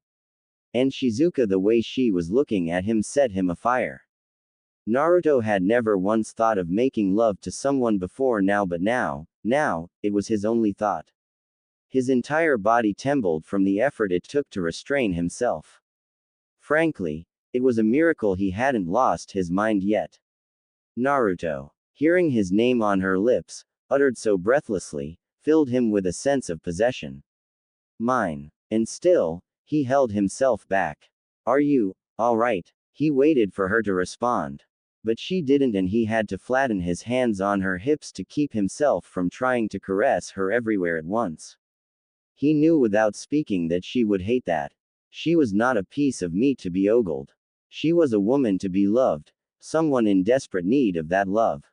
And Shizuka, the way she was looking at him, set him afire. Naruto had never once thought of making love to someone before now, but now, it was his only thought. His entire body trembled from the effort it took to restrain himself. Frankly, it was a miracle he hadn't lost his mind yet. Naruto. Hearing his name on her lips, uttered so breathlessly, filled him with a sense of possession. Mine. And still, he held himself back. Are you all right? He waited for her to respond. But she didn't, and he had to flatten his hands on her hips to keep himself from trying to caress her everywhere at once. He knew without speaking that she would hate that. She was not a piece of meat to be ogled. She was a woman to be loved, someone in desperate need of that love.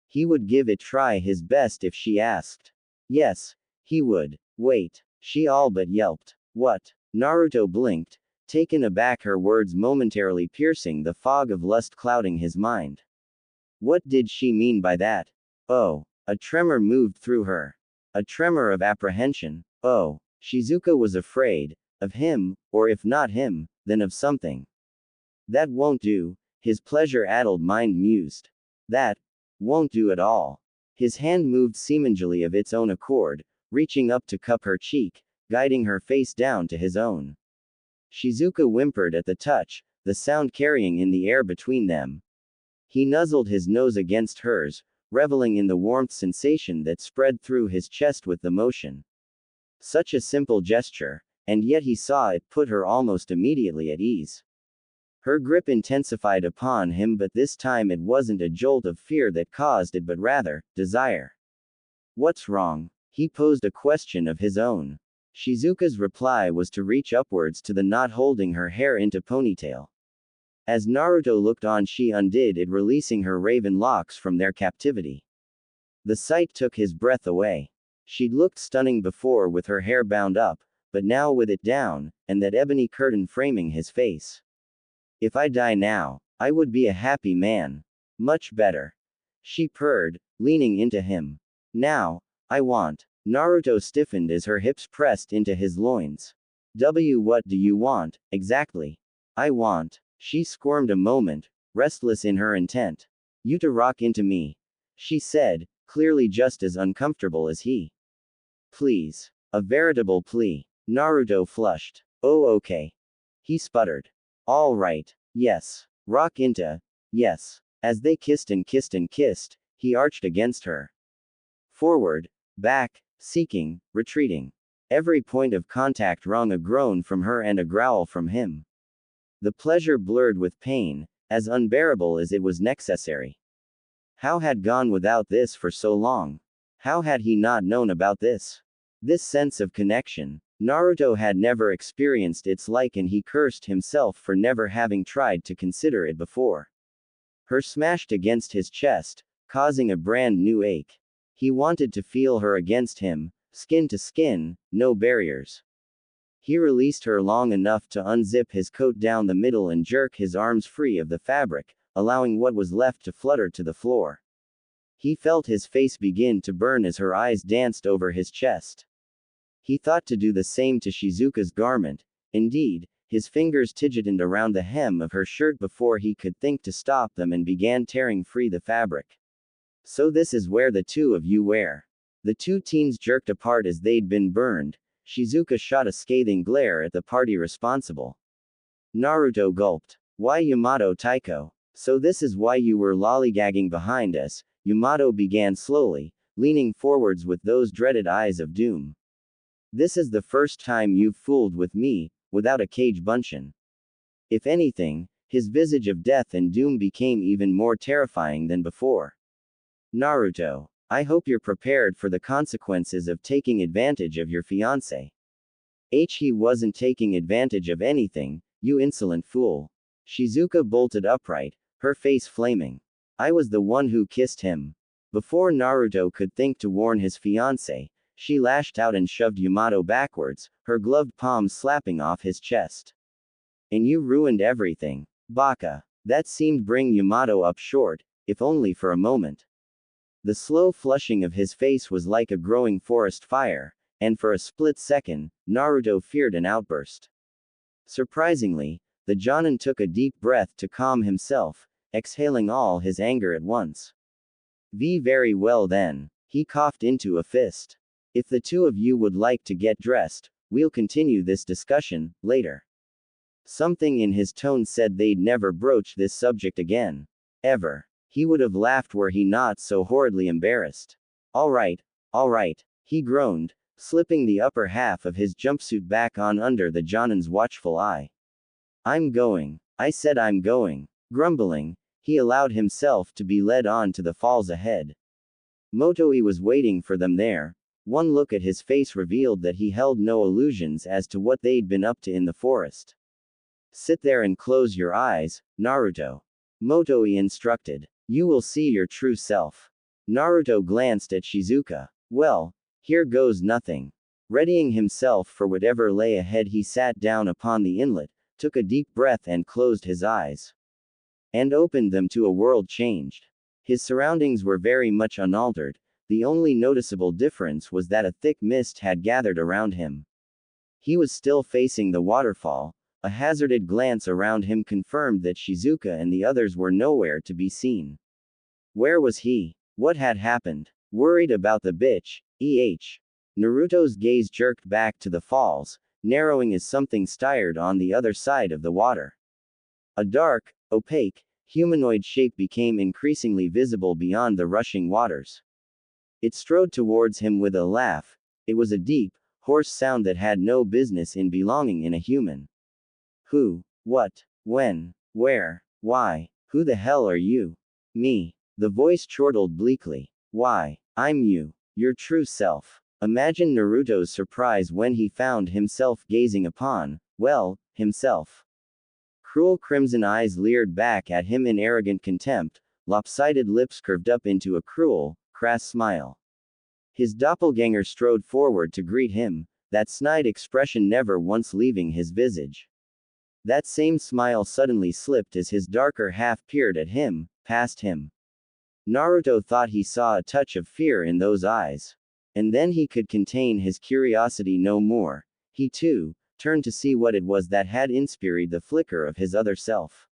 He would give it try his best if she asked. Yes, he would. Wait. She all but yelped. What? Naruto blinked, taken aback, her words momentarily piercing the fog of lust clouding his mind. What did she mean by that? Oh, a tremor moved through her. A tremor of apprehension. Oh, Shizuka was afraid. Of him, or if not him, then of something. That won't do, his pleasure-addled mind mused. That won't do at all. His hand moved seemingly of its own accord, reaching up to cup her cheek, guiding her face down to his own. Shizuka whimpered at the touch, the sound carrying in the air between them. He nuzzled his nose against hers, reveling in the warmth sensation that spread through his chest with the motion. Such a simple gesture, and yet he saw it put her almost immediately at ease. Her grip intensified upon him, but this time it wasn't a jolt of fear that caused it, but rather, desire. What's wrong? He posed a question of his own. Shizuka's reply was to reach upwards to the knot holding her hair into ponytail. As Naruto looked on, she undid it, releasing her raven locks from their captivity. The sight took his breath away. She'd looked stunning before with her hair bound up, but now with it down, and that ebony curtain framing his face. If I die now, I would be a happy man. Much better. She purred, leaning into him. Now, I want. Naruto stiffened as her hips pressed into his loins. What do you want, exactly? I want. She squirmed a moment, restless in her intent. You to rock into me, she said, clearly just as uncomfortable as he. Please. A veritable plea. Naruto flushed. Oh, okay. He sputtered. All right. Yes. Rock into. Yes. As they kissed and kissed and kissed, he arched against her. Forward, back, seeking, retreating. Every point of contact wrung a groan from her and a growl from him. The pleasure blurred with pain, as unbearable as it was necessary. How had gone without this for so long? How had he not known about this? This sense of connection. Naruto had never experienced its like, and he cursed himself for never having tried to consider it before. Her smashed against his chest, causing a brand new ache. He wanted to feel her against him, skin to skin, no barriers. He released her long enough to unzip his coat down the middle and jerk his arms free of the fabric, allowing what was left to flutter to the floor. He felt his face begin to burn as her eyes danced over his chest. He thought to do the same to Shizuka's garment. Indeed, his fingers tightened around the hem of her shirt before he could think to stop them and began tearing free the fabric. So this is where the two of you were. The two teens jerked apart as they'd been burned. Shizuka shot a scathing glare at the party responsible. Naruto gulped. Why Yamato Taiko? So this is why you were lollygagging behind us, Yamato began slowly, leaning forwards with those dreaded eyes of doom. This is the first time you've fooled with me, without a cage bunshin. If anything, his visage of death and doom became even more terrifying than before. Naruto, I hope you're prepared for the consequences of taking advantage of your fiancé. He wasn't taking advantage of anything, you insolent fool. Shizuka bolted upright, her face flaming. I was the one who kissed him. Before Naruto could think to warn his fiancé, she lashed out and shoved Yamato backwards, her gloved palms slapping off his chest. And you ruined everything. Baka. That seemed bring Yamato up short, if only for a moment. The slow flushing of his face was like a growing forest fire, and for a split second, Naruto feared an outburst. Surprisingly, the Jonin took a deep breath to calm himself, exhaling all his anger at once. Very well then. He coughed into a fist. If the two of you would like to get dressed, we'll continue this discussion later. Something in his tone said they'd never broach this subject again. Ever. He would have laughed were he not so horridly embarrassed. All right, he groaned, slipping the upper half of his jumpsuit back on under the Jonin's watchful eye. I'm going. I said I'm going. Grumbling, he allowed himself to be led on to the falls ahead. Motoi was waiting for them there. One look at his face revealed that he held no illusions as to what they'd been up to in the forest. Sit there and close your eyes, Naruto. Motoi instructed. You will see your true self. Naruto glanced at Shizuka. Well, here goes nothing. Readying himself for whatever lay ahead, he sat down upon the inlet, took a deep breath and closed his eyes. And opened them to a world changed. His surroundings were very much unaltered. The only noticeable difference was that a thick mist had gathered around him. He was still facing the waterfall. A hazarded glance around him confirmed that Shizuka and the others were nowhere to be seen. Where was he? What had happened? Worried about the bitch, Naruto's gaze jerked back to the falls, narrowing as something stirred on the other side of the water. A dark, opaque, humanoid shape became increasingly visible beyond the rushing waters. It strode towards him with a laugh. It was a deep, hoarse sound that had no business in belonging in a human. Who? What? When? Where? Why? Who the hell are you? Me. The voice chortled bleakly. Why? I'm you. Your true self. Imagine Naruto's surprise when he found himself gazing upon, well, himself. Cruel crimson eyes leered back at him in arrogant contempt, lopsided lips curved up into a cruel, crass smile. His doppelganger strode forward to greet him, that snide expression never once leaving his visage. That same smile suddenly slipped as his darker half peered at him, past him. Naruto thought he saw a touch of fear in those eyes. And then he could contain his curiosity no more. He too turned to see what it was that had inspired the flicker of his other self.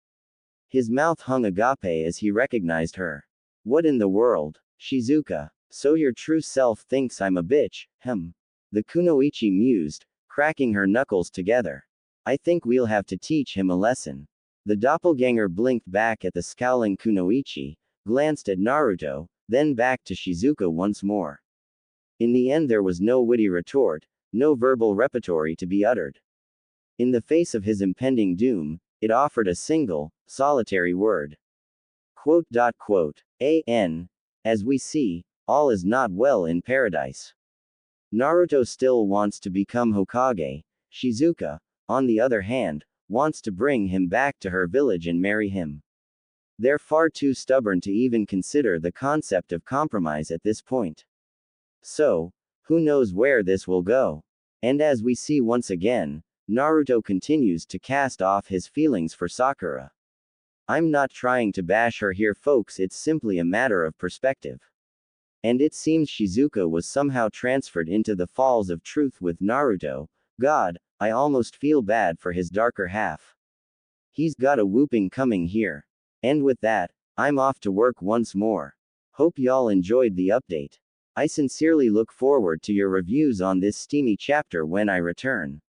His mouth hung agape as he recognized her. What in the world? Shizuka. So your true self thinks I'm a bitch, The kunoichi mused, cracking her knuckles together. I think we'll have to teach him a lesson. The doppelganger blinked back at the scowling kunoichi, glanced at Naruto, then back to Shizuka once more. In the end there was no witty retort, no verbal repertory to be uttered. In the face of his impending doom, It offered a single, solitary word. Quote. As we see, all is not well in paradise. Naruto still wants to become Hokage. Shizuka, on the other hand, wants to bring him back to her village and marry him. They're far too stubborn to even consider the concept of compromise at this point. So, who knows where this will go? And as we see once again, Naruto continues to cast off his feelings for Sakura. I'm not trying to bash her here, folks, it's simply a matter of perspective. And it seems Shizuka was somehow transferred into the Falls of Truth with Naruto. God, I almost feel bad for his darker half. He's got a whooping coming here. And with that, I'm off to work once more. Hope y'all enjoyed the update. I sincerely look forward to your reviews on this steamy chapter when I return.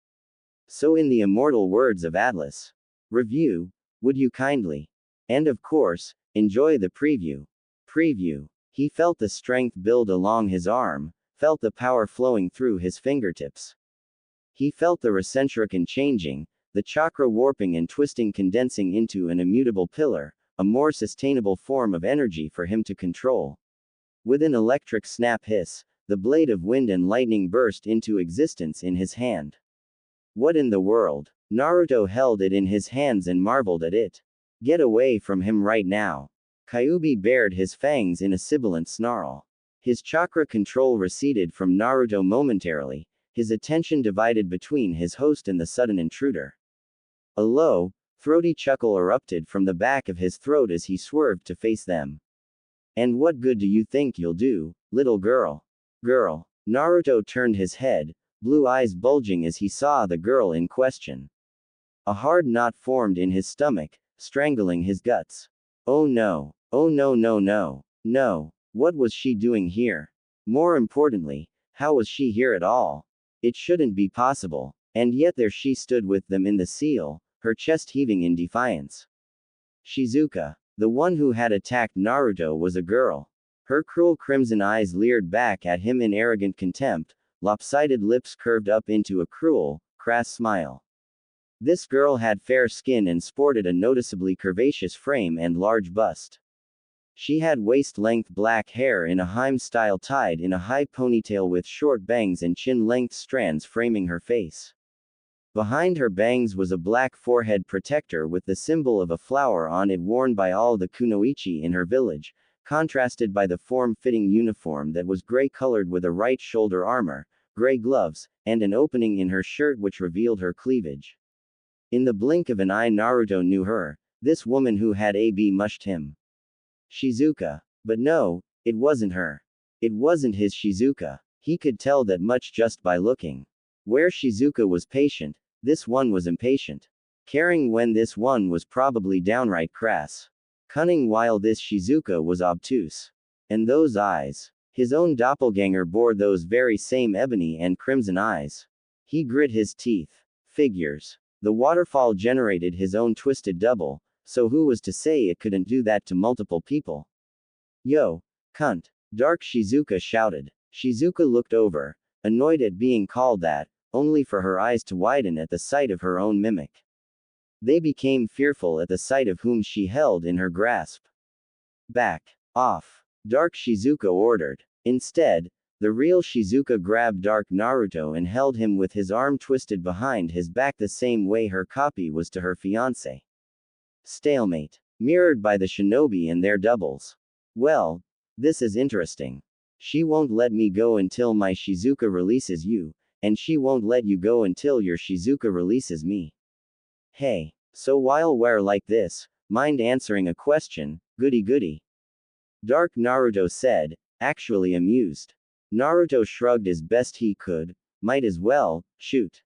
So in the immortal words of Atlas, review, would you kindly? And of course, enjoy the preview. Preview. He felt the strength build along his arm, felt the power flowing through his fingertips. He felt the Rasenshuriken changing, the chakra warping and twisting, condensing into an immutable pillar, a more sustainable form of energy for him to control. With an electric snap hiss, the blade of wind and lightning burst into existence in his hand. What in the world? Naruto held it in his hands and marveled at it. Get away from him right now. Kyuubi bared his fangs in a sibilant snarl. His chakra control receded from Naruto momentarily, his attention divided between his host and the sudden intruder. A low, throaty chuckle erupted from the back of his throat as he swerved to face them. And what good do you think you'll do, little girl? Girl. Naruto turned his head, blue eyes bulging as he saw the girl in question. A hard knot formed in his stomach, strangling his guts. Oh no. Oh no no no. No. What was she doing here? More importantly, how was she here at all? It shouldn't be possible. And yet there she stood with them in the seal, her chest heaving in defiance. Shizuka, the one who had attacked Naruto, was a girl. Her cruel crimson eyes leered back at him in arrogant contempt, lopsided lips curved up into a cruel, crass smile. This girl had fair skin and sported a noticeably curvaceous frame and large bust. She had waist-length black hair in a Heim style tied in a high ponytail with short bangs and chin-length strands framing her face. Behind her bangs was a black forehead protector with the symbol of a flower on it, worn by all the kunoichi in her village, contrasted by the form-fitting uniform that was gray-colored with a right shoulder armor, gray gloves, and an opening in her shirt which revealed her cleavage. In the blink of an eye Naruto knew her, this woman who had mushed him. Shizuka. But no, it wasn't her. It wasn't his Shizuka. He could tell that much just by looking. Where Shizuka was patient, this one was impatient. Caring when this one was probably downright crass. Cunning while this Shizuka was obtuse. And those eyes. His own doppelganger bore those very same ebony and crimson eyes. He grit his teeth. Figures. The waterfall generated his own twisted double, so who was to say it couldn't do that to multiple people? Yo, cunt. Dark Shizuka shouted. Shizuka looked over, annoyed at being called that, only for her eyes to widen at the sight of her own mimic. They became fearful at the sight of whom she held in her grasp. Back off. Dark Shizuka ordered. Instead, the real Shizuka grabbed Dark Naruto and held him with his arm twisted behind his back the same way her copy was to her fiancé. Stalemate. Mirrored by the shinobi and their doubles. Well, this is interesting. She won't let me go until my Shizuka releases you, and she won't let you go until your Shizuka releases me. Hey, so while we're like this, mind answering a question, goody goody? Dark Naruto said, actually amused. Naruto shrugged as best he could, might as well, shoot.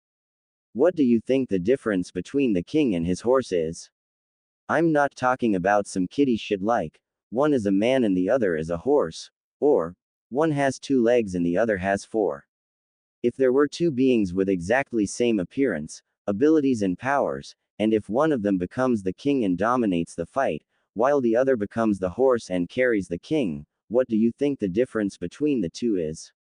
What do you think the difference between the king and his horse is? I'm not talking about some kiddie shit like, one is a man and the other is a horse, or, one has 2 legs and the other has 4. If there were 2 beings with exactly same appearance, abilities and powers, and if one of them becomes the king and dominates the fight, while the other becomes the horse and carries the king, what do you think the difference between the 2 is?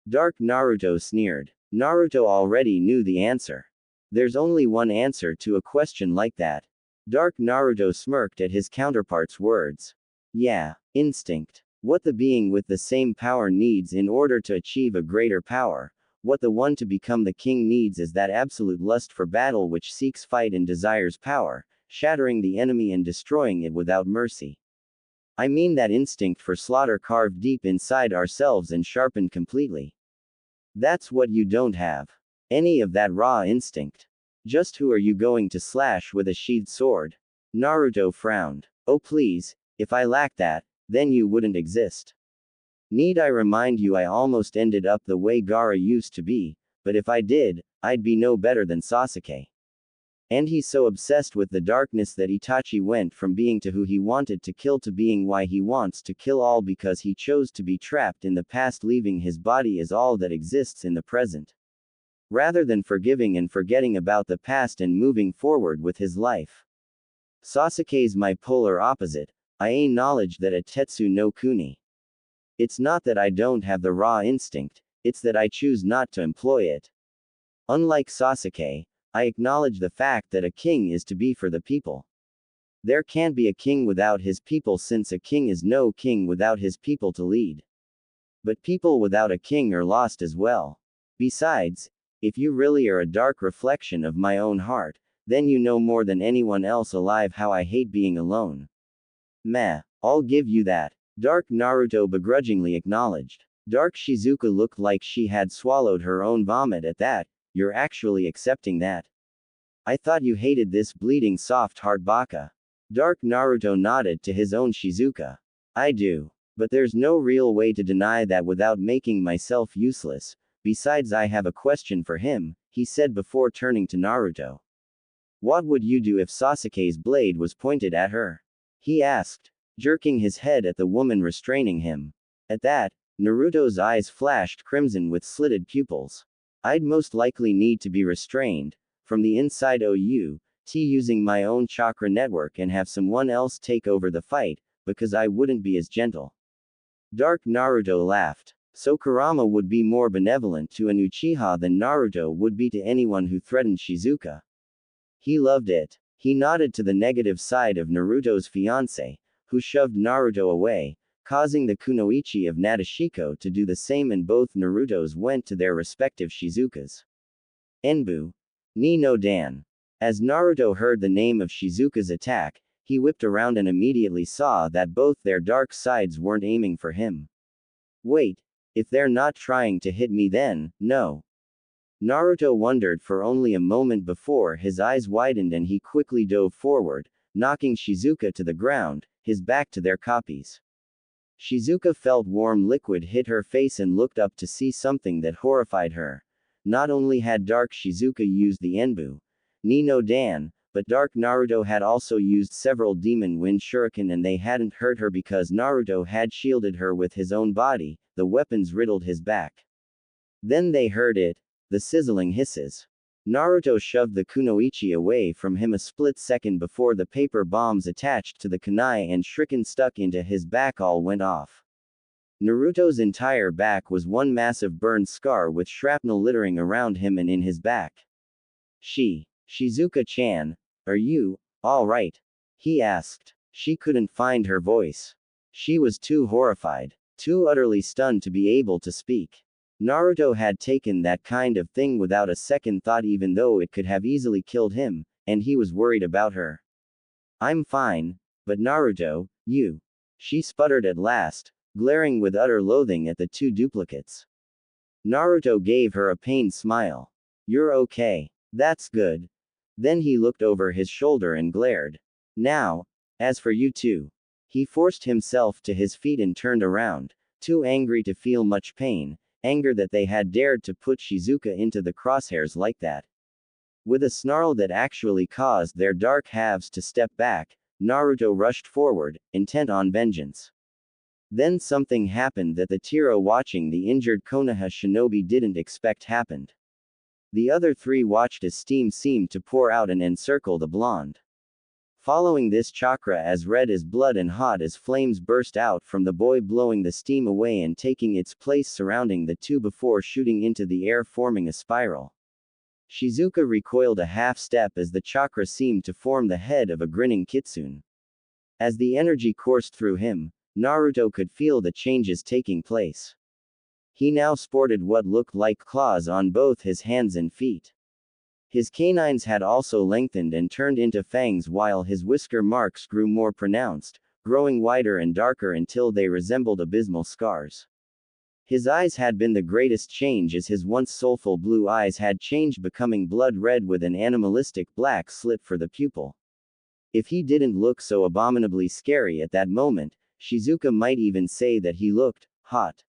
Dark Naruto sneered. Naruto already knew the answer. There's only one answer to a question like that, Dark Naruto smirked at his counterpart's words. Yeah, instinct. What the being with the same power needs in order to achieve a greater power. What the one to become the king needs is that absolute lust for battle which seeks fight and desires power, shattering the enemy and destroying it without mercy. I mean that instinct for slaughter carved deep inside ourselves and sharpened completely. That's what you don't have. Any of that raw instinct. Just who are you going to slash with a sheathed sword? Naruto frowned. Oh please, if I lack that, then you wouldn't exist. Need I remind you I almost ended up the way Gaara used to be, but if I did, I'd be no better than Sasuke. And he's so obsessed with the darkness that Itachi went from being to who he wanted to kill to being why he wants to kill all because he chose to be trapped in the past, leaving his body as all that exists in the present. Rather than forgiving and forgetting about the past and moving forward with his life. Sasuke's my polar opposite. I acknowledge that a Tetsu no Kuni. It's not that I don't have the raw instinct, it's that I choose not to employ it. Unlike Sasuke, I acknowledge the fact that a king is to be for the people. There can't be a king without his people, since a king is no king without his people to lead. But people without a king are lost as well. Besides, if you really are a dark reflection of my own heart, then you know more than anyone else alive how I hate being alone. Meh, I'll give you that. Dark Naruto begrudgingly acknowledged. Dark Shizuka looked like she had swallowed her own vomit at that. You're actually accepting that? I thought you hated this bleeding soft heart baka. Dark Naruto nodded to his own Shizuka. I do. But there's no real way to deny that without making myself useless. Besides, I have a question for him, he said before turning to Naruto. What would you do if Sasuke's blade was pointed at her? He asked, jerking his head at the woman restraining him. At that, Naruto's eyes flashed crimson with slitted pupils. I'd most likely need to be restrained, from the inside using my own chakra network and have someone else take over the fight, because I wouldn't be as gentle. Dark Naruto laughed. So Kurama would be more benevolent to an Uchiha than Naruto would be to anyone who threatened Shizuka. He loved it. He nodded to the negative side of Naruto's fiancé, who shoved Naruto away, causing the kunoichi of Nadeshiko to do the same, and both Narutos went to their respective Shizukas. Enbu. Ni no Dan. As Naruto heard the name of Shizuka's attack, he whipped around and immediately saw that both their dark sides weren't aiming for him. Wait. If they're not trying to hit me, then, no. Naruto wondered for only a moment before his eyes widened and he quickly dove forward, knocking Shizuka to the ground, his back to their copies. Shizuka felt warm liquid hit her face and looked up to see something that horrified her. Not only had Dark Shizuka used the Enbu, Ni no Dan, but Dark Naruto had also used several Demon Wind Shuriken, and they hadn't hurt her because Naruto had shielded her with his own body. The weapons riddled his back. Then they heard it, the sizzling hisses. Naruto shoved the kunoichi away from him a split second before the paper bombs attached to the kunai and shuriken stuck into his back all went off. Naruto's entire back was one massive burned scar with shrapnel littering around him and in his back. Shizuka-chan, are you all right? He asked. She couldn't find her voice. She was too horrified, too utterly stunned to be able to speak. Naruto had taken that kind of thing without a second thought, even though it could have easily killed him, and he was worried about her. I'm fine, but Naruto, you. She sputtered at last, glaring with utter loathing at the two duplicates. Naruto gave her a pained smile. You're okay. That's good. Then he looked over his shoulder and glared. Now, as for you two. He forced himself to his feet and turned around, too angry to feel much pain, anger that they had dared to put Shizuka into the crosshairs like that. With a snarl that actually caused their dark halves to step back, Naruto rushed forward, intent on vengeance. Then something happened that the Tiro watching the injured Konoha shinobi didn't expect happened. The other three watched as steam seemed to pour out and encircle the blonde. Following this, chakra as red as blood and hot as flames burst out from the boy, blowing the steam away and taking its place surrounding the two before shooting into the air, forming a spiral. Shizuka recoiled a half step as the chakra seemed to form the head of a grinning kitsune. As the energy coursed through him, Naruto could feel the changes taking place. He now sported what looked like claws on both his hands and feet. His canines had also lengthened and turned into fangs while his whisker marks grew more pronounced, growing wider and darker until they resembled abysmal scars. His eyes had been the greatest change as his once soulful blue eyes had changed, becoming blood red with an animalistic black slit for the pupil. If he didn't look so abominably scary at that moment, Shizuka might even say that he looked hot.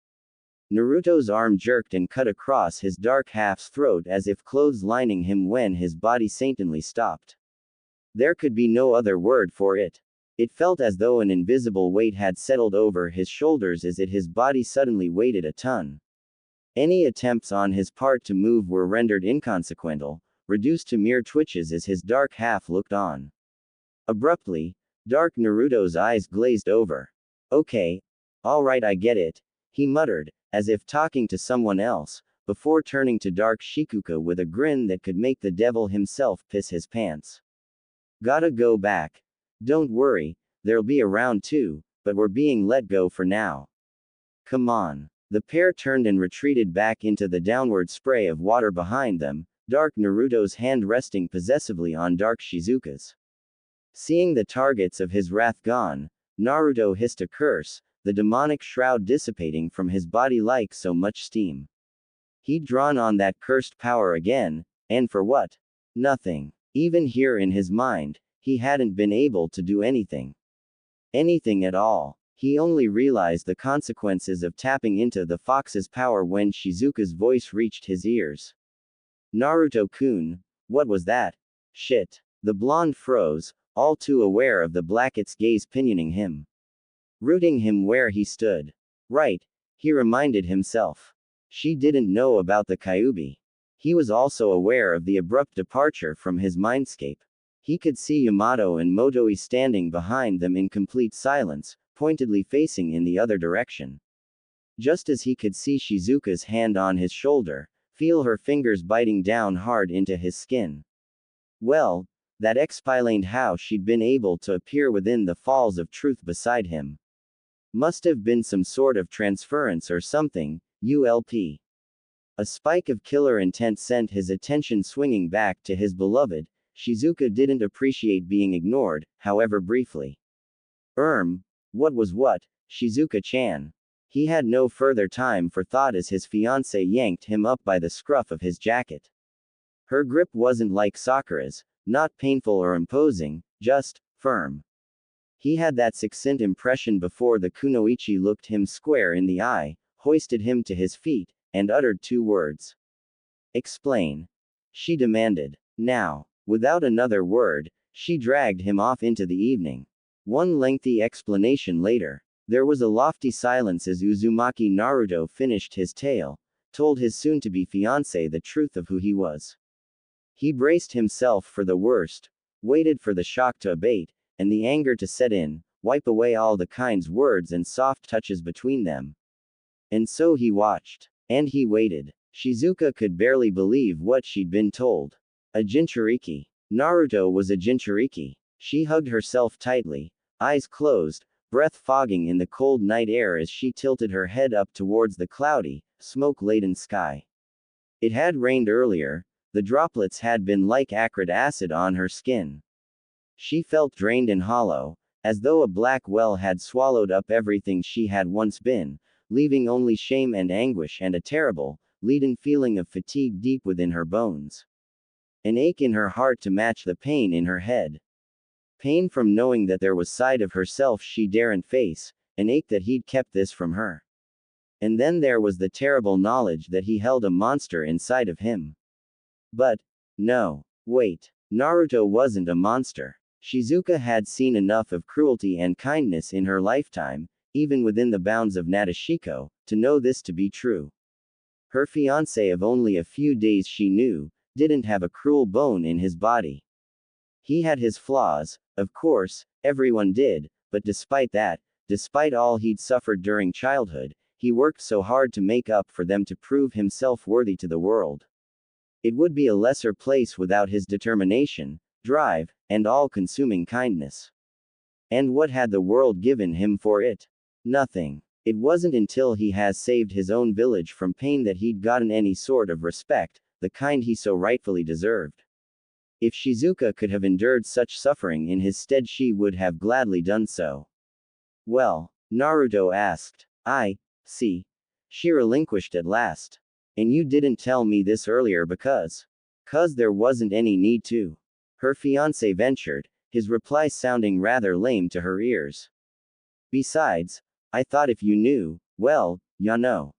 Naruto's arm jerked and cut across his dark half's throat as if clotheslining him when his body saintly stopped. There could be no other word for it. It felt as though an invisible weight had settled over his shoulders as if his body suddenly weighed a ton. Any attempts on his part to move were rendered inconsequential, reduced to mere twitches as his dark half looked on. Abruptly, Dark Naruto's eyes glazed over. Okay. Alright, I get it, he muttered, as if talking to someone else, before turning to Dark Shizuka with a grin that could make the devil himself piss his pants. Gotta go back. Don't worry, there'll be a round 2, but we're being let go for now. Come on. The pair turned and retreated back into the downward spray of water behind them, Dark Naruto's hand resting possessively on Dark Shizuka's. Seeing the targets of his wrath gone, Naruto hissed a curse, the demonic shroud dissipating from his body like so much steam. He'd drawn on that cursed power again, and for what? Nothing. Even here in his mind, he hadn't been able to do anything. Anything at all. He only realized the consequences of tapping into the fox's power when Shizuka's voice reached his ears. Naruto-kun, what was that? Shit. The blonde froze, all too aware of the blacket's gaze pinioning him. Rooting him where he stood. Right, he reminded himself. She didn't know about the Kyuubi. He was also aware of the abrupt departure from his mindscape. He could see Yamato and Motoi standing behind them in complete silence, pointedly facing in the other direction. Just as he could see Shizuka's hand on his shoulder, feel her fingers biting down hard into his skin. Well, that explained how she'd been able to appear within the falls of truth beside him. Must have been some sort of transference or something, ULP. A spike of killer intent sent his attention swinging back to his beloved. Shizuka didn't appreciate being ignored, however briefly. What was what, Shizuka-chan? He had no further time for thought as his fiancée yanked him up by the scruff of his jacket. Her grip wasn't like Sakura's, not painful or imposing, just firm. He had that succinct impression before the kunoichi looked him square in the eye, hoisted him to his feet, and uttered 2 words. Explain. She demanded. Now. Without another word, she dragged him off into the evening. One lengthy explanation later, there was a lofty silence as Uzumaki Naruto finished his tale, told his soon-to-be fiancé the truth of who he was. He braced himself for the worst, waited for the shock to abate, and the anger to set in, wipe away all the kind words and soft touches between them. And so he watched. And he waited. Shizuka could barely believe what she'd been told. A Jinchuriki. Naruto was a Jinchuriki. She hugged herself tightly, eyes closed, breath fogging in the cold night air as she tilted her head up towards the cloudy, smoke-laden sky. It had rained earlier, the droplets had been like acrid acid on her skin. She felt drained and hollow, as though a black well had swallowed up everything she had once been, leaving only shame and anguish and a terrible, leaden feeling of fatigue deep within her bones. An ache in her heart to match the pain in her head. Pain from knowing that there was side of herself she daren't face, an ache that he'd kept this from her. And then there was the terrible knowledge that he held a monster inside of him. But, no. Wait. Naruto wasn't a monster. Shizuka had seen enough of cruelty and kindness in her lifetime, even within the bounds of Nadeshiko, to know this to be true. Her fiancé of only a few days, she knew, didn't have a cruel bone in his body. He had his flaws, of course, everyone did, but despite that, despite all he'd suffered during childhood, he worked so hard to make up for them to prove himself worthy to the world. It would be a lesser place without his determination, drive, and all-consuming kindness. And what had the world given him for it? Nothing. It wasn't until he has saved his own village from pain that he'd gotten any sort of respect, the kind he so rightfully deserved. If Shizuka could have endured such suffering in his stead, she would have gladly done so. Well, Naruto asked. I see. She relinquished at last. And you didn't tell me this earlier because? 'Cause there wasn't any need to. Her fiancé ventured, his reply sounding rather lame to her ears. Besides, I thought if you knew, well, ya know.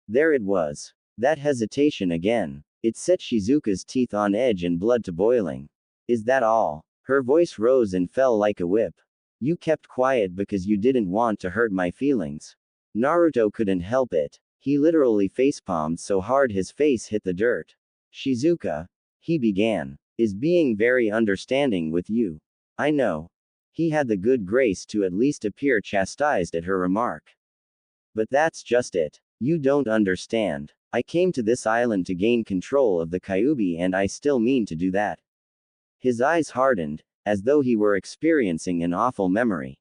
There it was. That hesitation again. It set Shizuka's teeth on edge and blood to boiling. Is that all? Her voice rose and fell like a whip. You kept quiet because you didn't want to hurt my feelings. Naruto couldn't help it. He literally facepalmed so hard his face hit the dirt. Shizuka, he began, is being very understanding with you. I know. He had the good grace to at least appear chastised at her remark. But that's just it. You don't understand. I came to this island to gain control of the Kyuubi, and I still mean to do that. His eyes hardened, as though he were experiencing an awful memory.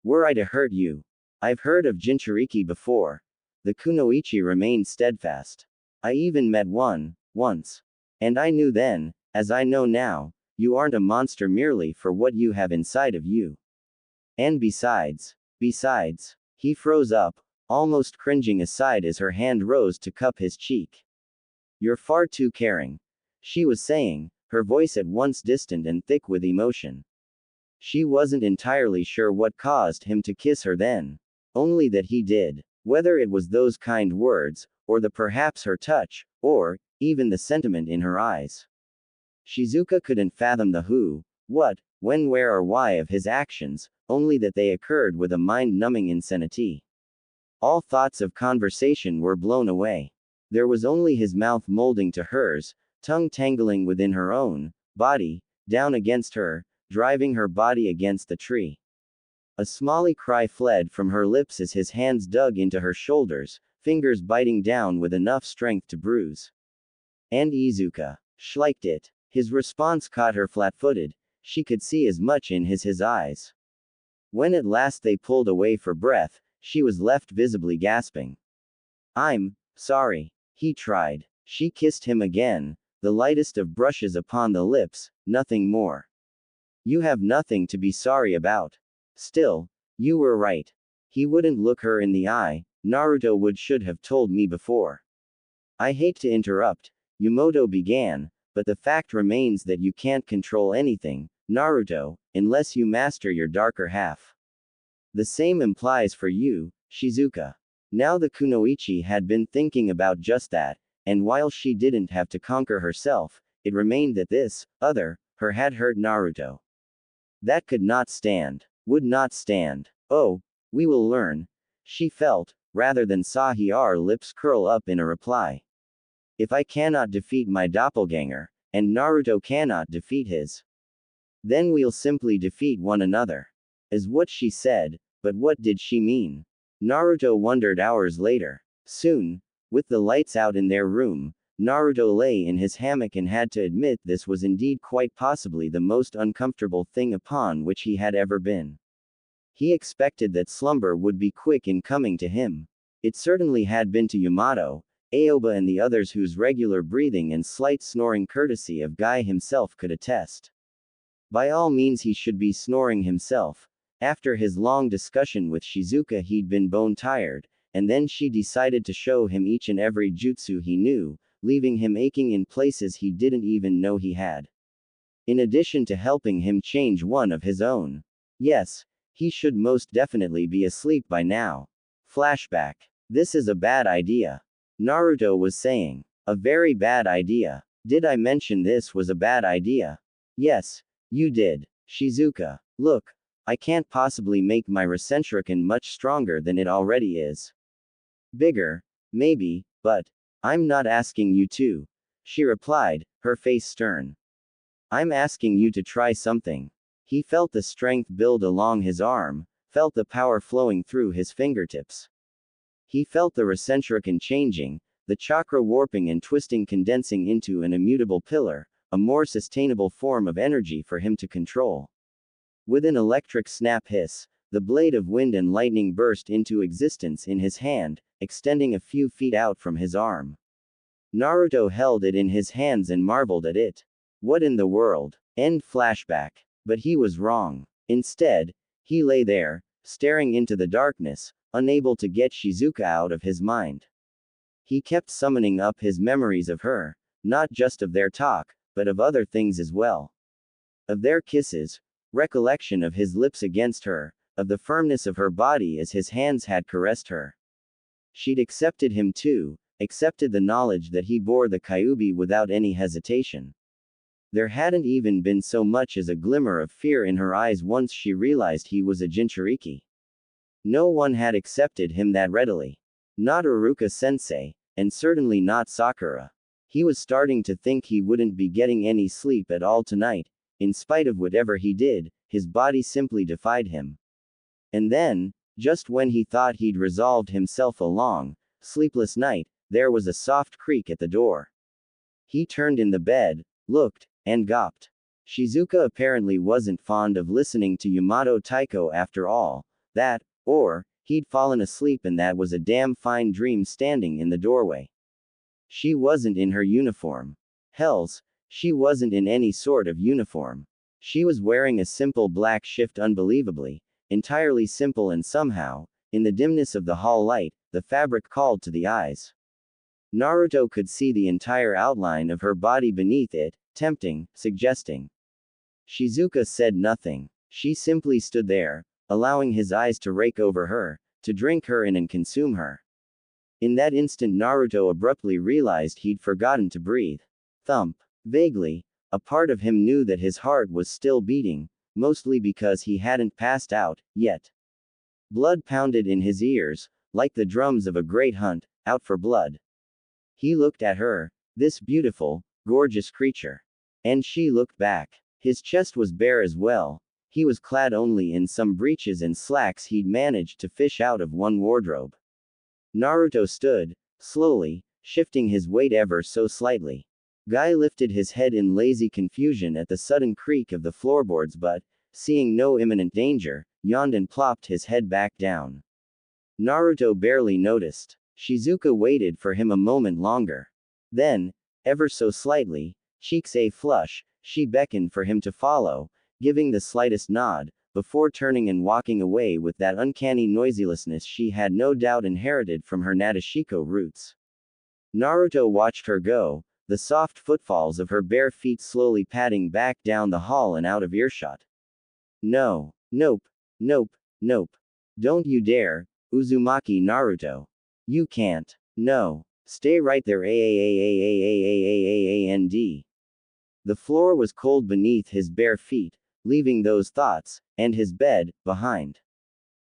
Were I to hurt you? I've heard of Jinchuriki before. The kunoichi remained steadfast. I even met one, once. And I knew then, as I know now, you aren't a monster merely for what you have inside of you. And besides, he froze up, almost cringing aside as her hand rose to cup his cheek. You're far too caring. She was saying, her voice at once distant and thick with emotion. She wasn't entirely sure what caused him to kiss her then. Only that he did. Whether it was those kind words, or the perhaps her touch, or, even the sentiment in her eyes. Shizuka couldn't fathom the who, what, when, where or why of his actions, only that they occurred with a mind-numbing insanity. All thoughts of conversation were blown away. There was only his mouth molding to hers, tongue tangling within her own body, down against her, driving her body against the tree. A smally cry fled from her lips as his hands dug into her shoulders, fingers biting down with enough strength to bruise. And Izuka schliked it. His response caught her flat-footed. She could see as much in his eyes. When at last they pulled away for breath, she was left visibly gasping. I'm sorry. He tried. She kissed him again, the lightest of brushes upon the lips, nothing more. You have nothing to be sorry about. Still, you were right. He wouldn't look her in the eye. Naruto should have told me before. I hate to interrupt, Yumoto began, but the fact remains that you can't control anything, Naruto, unless you master your darker half. The same implies for you, Shizuka. Now the kunoichi had been thinking about just that, and while she didn't have to conquer herself, it remained that this, other, her had hurt Naruto. That could not stand. Would not stand. Oh, we will learn. She felt, rather than saw her lips curl up in a reply. If I cannot defeat my doppelganger, and Naruto cannot defeat his, then we'll simply defeat one another. Is what she said, but what did she mean? Naruto wondered hours later. Soon, with the lights out in their room, Naruto lay in his hammock and had to admit this was indeed quite possibly the most uncomfortable thing upon which he had ever been. He expected that slumber would be quick in coming to him. It certainly had been to Yamato, Aoba and the others whose regular breathing and slight snoring courtesy of Guy himself could attest. By all means he should be snoring himself. After his long discussion with Shizuka he'd been bone tired, and then she decided to show him each and every jutsu he knew, leaving him aching in places he didn't even know he had. In addition to helping him change one of his own. Yes, he should most definitely be asleep by now. Flashback. This is a bad idea. Naruto was saying. A very bad idea. Did I mention this was a bad idea? Yes, you did. Shizuka. Look, I can't possibly make my Rasenshuriken much stronger than it already is. Bigger, maybe, but I'm not asking you to. She replied, her face stern. I'm asking you to try something. He felt the strength build along his arm, felt the power flowing through his fingertips. He felt the Rasenshuriken changing, the chakra warping and twisting, condensing into an immutable pillar, a more sustainable form of energy for him to control. With an electric snap hiss, the blade of wind and lightning burst into existence in his hand, extending a few feet out from his arm. Naruto held it in his hands and marveled at it. What in the world? End flashback. But he was wrong. Instead, he lay there, staring into the darkness, unable to get Shizuka out of his mind. He kept summoning up his memories of her, not just of their talk, but of other things as well. Of their kisses, recollection of his lips against her, of the firmness of her body as his hands had caressed her. She'd accepted him too, accepted the knowledge that he bore the Kyuubi without any hesitation. There hadn't even been so much as a glimmer of fear in her eyes once she realized he was a Jinchuriki. No one had accepted him that readily. Not Iruka-sensei, and certainly not Sakura. He was starting to think he wouldn't be getting any sleep at all tonight. In spite of whatever he did, his body simply defied him. And then, just when he thought he'd resolved himself a long, sleepless night, there was a soft creak at the door. He turned in the bed, looked, and gawped. Shizuka apparently wasn't fond of listening to Yamato Taiko after all, that, or, he'd fallen asleep and that was a damn fine dream standing in the doorway. She wasn't in her uniform. Hells, she wasn't in any sort of uniform. She was wearing a simple black shift, unbelievably, entirely simple, and somehow, in the dimness of the hall light, the fabric called to the eyes. Naruto could see the entire outline of her body beneath it, tempting, suggesting. Shizuka said nothing. She simply stood there, allowing his eyes to rake over her, to drink her in and consume her. In that instant Naruto abruptly realized he'd forgotten to breathe. Thump. Vaguely, a part of him knew that his heart was still beating, mostly because he hadn't passed out, yet. Blood pounded in his ears, like the drums of a great hunt, out for blood. He looked at her, this beautiful, gorgeous creature. And she looked back. His chest was bare as well. He was clad only in some breeches and slacks he'd managed to fish out of one wardrobe. Naruto stood, slowly, shifting his weight ever so slightly. Guy lifted his head in lazy confusion at the sudden creak of the floorboards but, seeing no imminent danger, yawned and plopped his head back down. Naruto barely noticed. Shizuka waited for him a moment longer. Then, ever so slightly, cheeks a flush, she beckoned for him to follow, giving the slightest nod, before turning and walking away with that uncanny noiselessness she had no doubt inherited from her Nadeshiko roots. Naruto watched her go, the soft footfalls of her bare feet slowly padding back down the hall and out of earshot. No. Nope. Nope. Nope. Don't you dare, Uzumaki Naruto. You can't. No. Stay right there. And. The floor was cold beneath his bare feet, leaving those thoughts, and his bed, behind.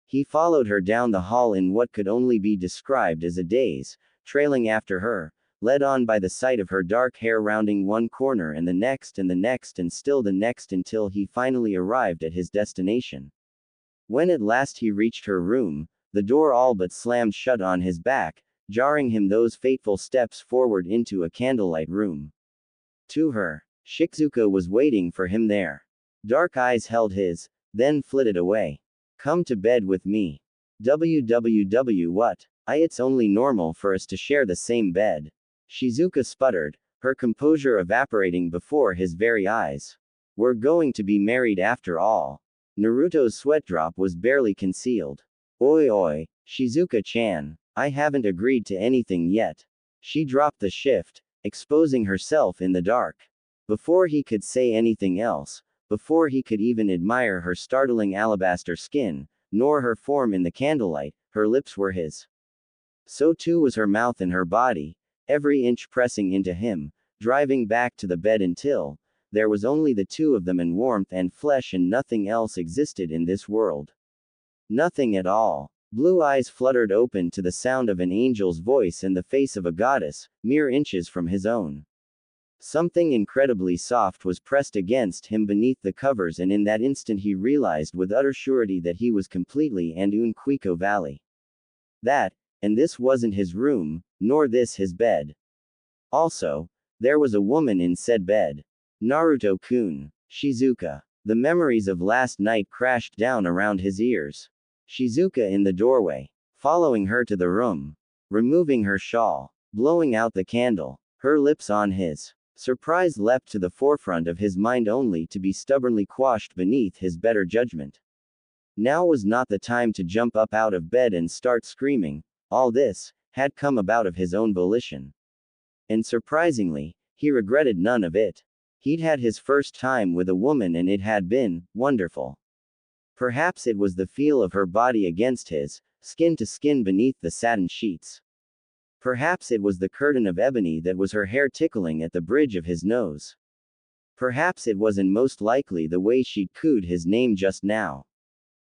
He followed her down the hall in what could only be described as a daze, trailing after her, led on by the sight of her dark hair rounding one corner and the next and still the next until he finally arrived at his destination. When at last he reached her room, the door all but slammed shut on his back, jarring him those fateful steps forward into a candlelight room. To her, Shizuka was waiting for him there. Dark eyes held his, then flitted away. Come to bed with me. What? It's only normal for us to share the same bed. Shizuka sputtered, her composure evaporating before his very eyes. We're going to be married after all. Naruto's sweat drop was barely concealed. Oi, Shizuka-chan, I haven't agreed to anything yet. She dropped the shift, exposing herself in the dark. Before he could say anything else, before he could even admire her startling alabaster skin, nor her form in the candlelight, her lips were his. So too was her mouth and her body, every inch pressing into him, driving back to the bed until there was only the two of them and warmth and flesh and nothing else existed in this world. Nothing at all. Blue eyes fluttered open to the sound of an angel's voice and the face of a goddess, mere inches from his own. Something incredibly soft was pressed against him beneath the covers, and in that instant he realized with utter surety that he was completely and un Cuico Valley. That, And this wasn't his room, nor this his bed. Also, there was a woman in said bed. Naruto-kun. Shizuka. The memories of last night crashed down around his ears. Shizuka in the doorway, following her to the room, removing her shawl, blowing out the candle, her lips on his. Surprise leapt to the forefront of his mind only to be stubbornly quashed beneath his better judgment. Now was not the time to jump up out of bed and start screaming. All this had come about of his own volition. And surprisingly, he regretted none of it. He'd had his first time with a woman and it had been wonderful. Perhaps it was the feel of her body against his, skin to skin beneath the satin sheets. Perhaps it was the curtain of ebony that was her hair tickling at the bridge of his nose. Perhaps it was, and most likely, the way she'd cooed his name just now.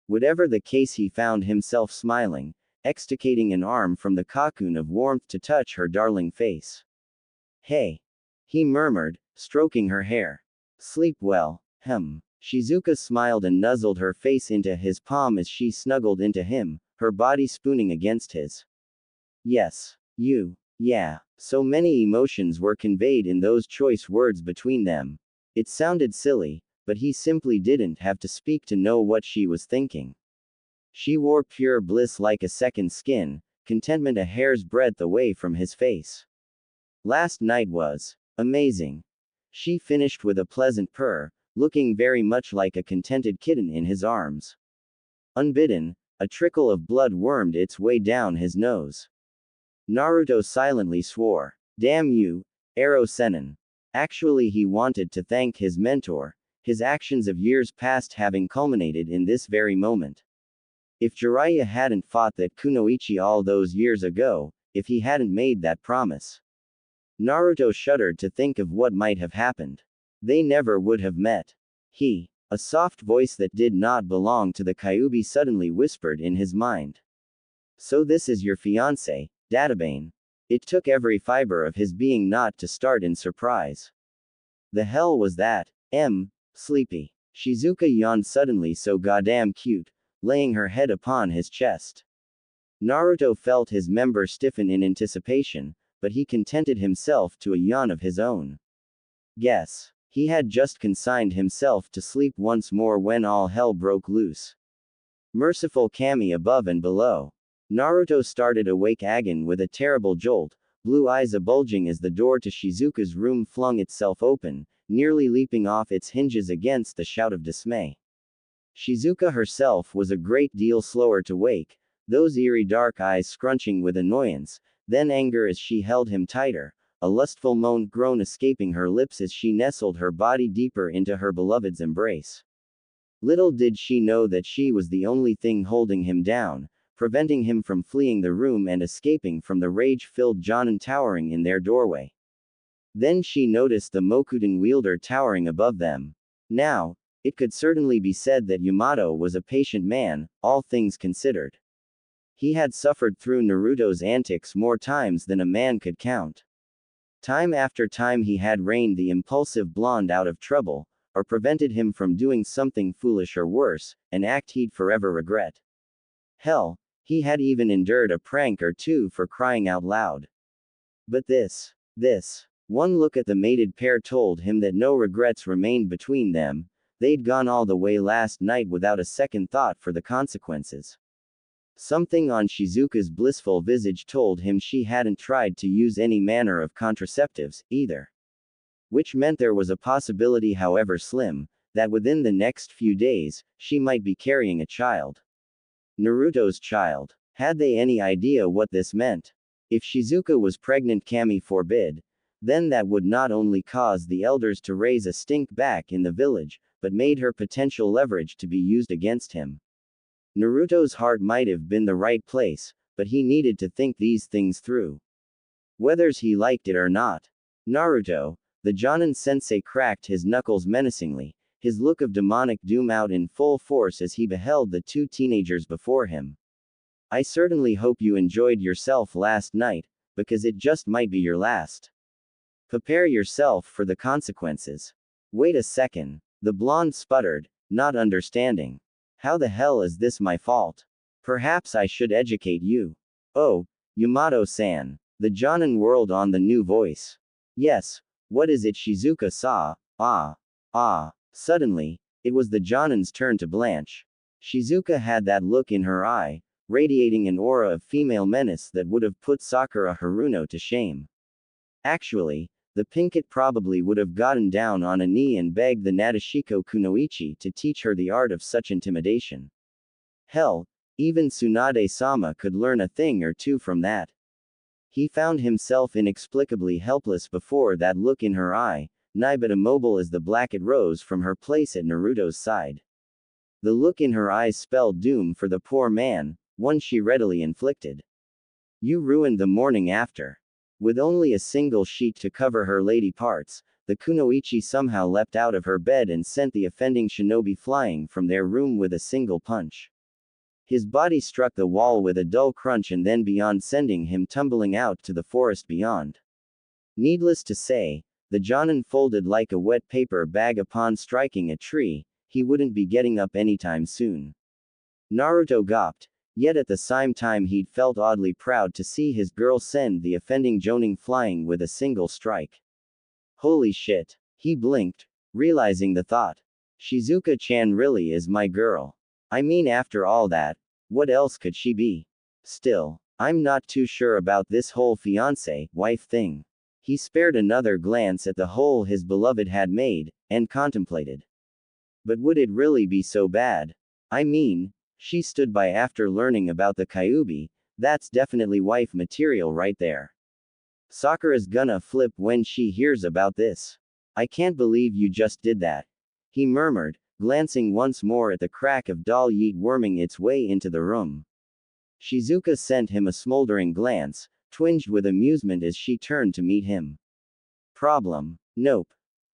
Whatever the case, he found himself smiling, extricating an arm from the cocoon of warmth to touch her darling face. Hey, he murmured, stroking her hair. Sleep well, Shizuka smiled and nuzzled her face into his palm as she snuggled into him, her body spooning against his. Yes. You. Yeah. So many emotions were conveyed in those choice words between them. It sounded silly, but he simply didn't have to speak to know what she was thinking. She wore pure bliss like a second skin, contentment a hair's breadth away from his face. Last night was amazing. She finished with a pleasant purr, looking very much like a contented kitten in his arms. Unbidden, a trickle of blood wormed its way down his nose. Naruto silently swore. Damn you, Ero Sennin. Actually, he wanted to thank his mentor, his actions of years past having culminated in this very moment. If Jiraiya hadn't fought that kunoichi all those years ago, if he hadn't made that promise. Naruto shuddered to think of what might have happened. They never would have met. A soft voice that did not belong to the Kyuubi suddenly whispered in his mind. So this is your fiancé, Databane. It took every fiber of his being not to start in surprise. The hell was that? Sleepy. Shizuka yawned suddenly, so goddamn cute, laying her head upon his chest. Naruto felt his member stiffen in anticipation, but he contented himself to a yawn of his own. Guess. He had just consigned himself to sleep once more when all hell broke loose. Merciful Kami above and below. Naruto started awake again with a terrible jolt, blue eyes a-bulging as the door to Shizuka's room flung itself open, nearly leaping off its hinges against the shout of dismay. Shizuka herself was a great deal slower to wake, those eerie dark eyes scrunching with annoyance, then anger as she held him tighter, a lustful moan-groan escaping her lips as she nestled her body deeper into her beloved's embrace. Little did she know that she was the only thing holding him down, preventing him from fleeing the room and escaping from the rage-filled Jonin towering in their doorway. Then she noticed the Mokuden wielder towering above them. Now, it could certainly be said that Yamato was a patient man, all things considered. He had suffered through Naruto's antics more times than a man could count. Time after time he had reined the impulsive blonde out of trouble, or prevented him from doing something foolish or worse, an act he'd forever regret. Hell, he had even endured a prank or two for crying out loud. But this. One look at the mated pair told him that no regrets remained between them. They'd gone all the way last night without a second thought for the consequences. Something on Shizuka's blissful visage told him she hadn't tried to use any manner of contraceptives, either. Which meant there was a possibility, however slim, that within the next few days, she might be carrying a child. Naruto's child. Had they any idea what this meant? If Shizuka was pregnant, Kami forbid, then that would not only cause the elders to raise a stink back in the village, but made her potential leverage to be used against him. Naruto's heart might have been the right place, but he needed to think these things through. Whether he liked it or not. Naruto, the Jonin sensei, cracked his knuckles menacingly, his look of demonic doom out in full force as he beheld the two teenagers before him. I certainly hope you enjoyed yourself last night, because it just might be your last. Prepare yourself for the consequences. Wait a second. The blonde sputtered, not understanding. How the hell is this my fault? Perhaps I should educate you. Oh, Yamato-san. The Jonin whirled on the new voice. Yes, what is it Shizuka saw? Suddenly, it was the Jonin's turn to blanch. Shizuka had that look in her eye, radiating an aura of female menace that would have put Sakura Haruno to shame. Actually, the Pinkett probably would have gotten down on a knee and begged the Nadeshiko Kunoichi to teach her the art of such intimidation. Hell, even Tsunade-sama could learn a thing or two from that. He found himself inexplicably helpless before that look in her eye, nigh but immobile as the Blackett rose from her place at Naruto's side. The look in her eyes spelled doom for the poor man, one she readily inflicted. You ruined the morning after. With only a single sheet to cover her lady parts, the Kunoichi somehow leapt out of her bed and sent the offending shinobi flying from their room with a single punch. His body struck the wall with a dull crunch and then beyond sending him tumbling out to the forest beyond. Needless to say, the Jonin folded like a wet paper bag upon striking a tree. He wouldn't be getting up anytime soon. Naruto gawped, yet at the same time he'd felt oddly proud to see his girl send the offending Jonin flying with a single strike. Holy shit. He blinked, realizing the thought. Shizuka-chan really is my girl. I mean, after all that, what else could she be? Still, I'm not too sure about this whole fiancé-wife thing. He spared another glance at the hole his beloved had made, and contemplated. But would it really be so bad? I mean, she stood by after learning about the Kyuubi, that's definitely wife material right there. Sakura's gonna flip when she hears about this. I can't believe you just did that. He murmured, glancing once more at the crack of doll yeet worming its way into the room. Shizuka sent him a smoldering glance, twinged with amusement as she turned to meet him. Problem? Nope.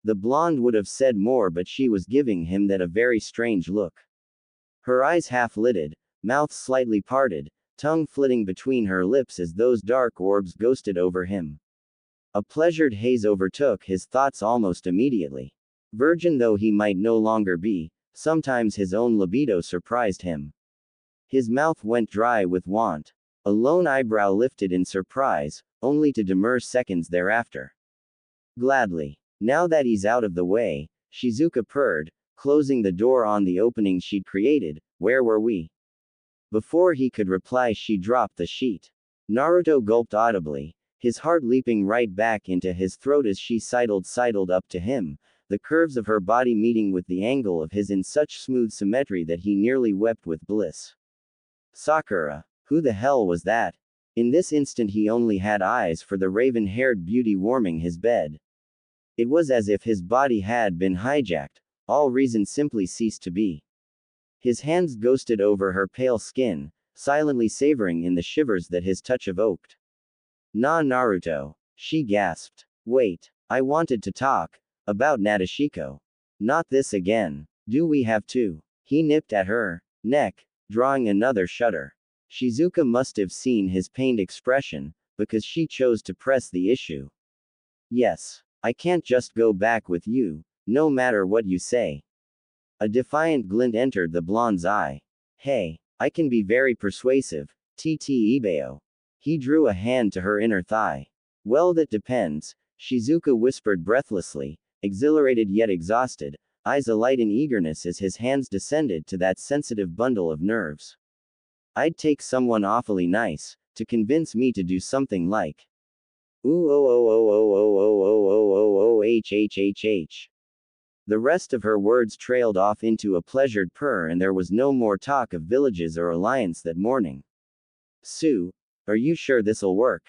The blonde would have said more, but she was giving him that a very strange look. Her eyes half-lidded, mouth slightly parted, tongue flitting between her lips as those dark orbs ghosted over him. A pleasured haze overtook his thoughts almost immediately. Virgin though he might no longer be, sometimes his own libido surprised him. His mouth went dry with want. A lone eyebrow lifted in surprise, only to demur seconds thereafter. Gladly. Now that he's out of the way, Shizuka purred, closing the door on the opening she'd created. Where were we? Before he could reply, she dropped the sheet. Naruto gulped audibly, his heart leaping right back into his throat as she sidled up to him, the curves of her body meeting with the angle of his in such smooth symmetry that he nearly wept with bliss. Sakura. Who the hell was that? In this instant he only had eyes for the raven-haired beauty warming his bed. It was as if his body had been hijacked, all reason simply ceased to be. His hands ghosted over her pale skin, silently savoring in the shivers that his touch evoked. Nah, Naruto, she gasped. Wait, I wanted to talk about Nadeshiko. Not this again. Do we have to? He nipped at her neck, drawing another shudder. Shizuka must have seen his pained expression, because she chose to press the issue. Yes, I can't just go back with you, no matter what you say. A defiant glint entered the blonde's eye. Hey, I can be very persuasive, Ibeo. He drew a hand to her inner thigh. Well, that depends, Shizuka whispered breathlessly, exhilarated yet exhausted, eyes alight in eagerness as his hands descended to that sensitive bundle of nerves. I'd take someone awfully nice, to convince me to do something like. Ooh oh oh oh oh oh oh oh oh oh oh h. The rest of her words trailed off into a pleasured purr and there was no more talk of villages or alliance that morning. Sue, are you sure this'll work?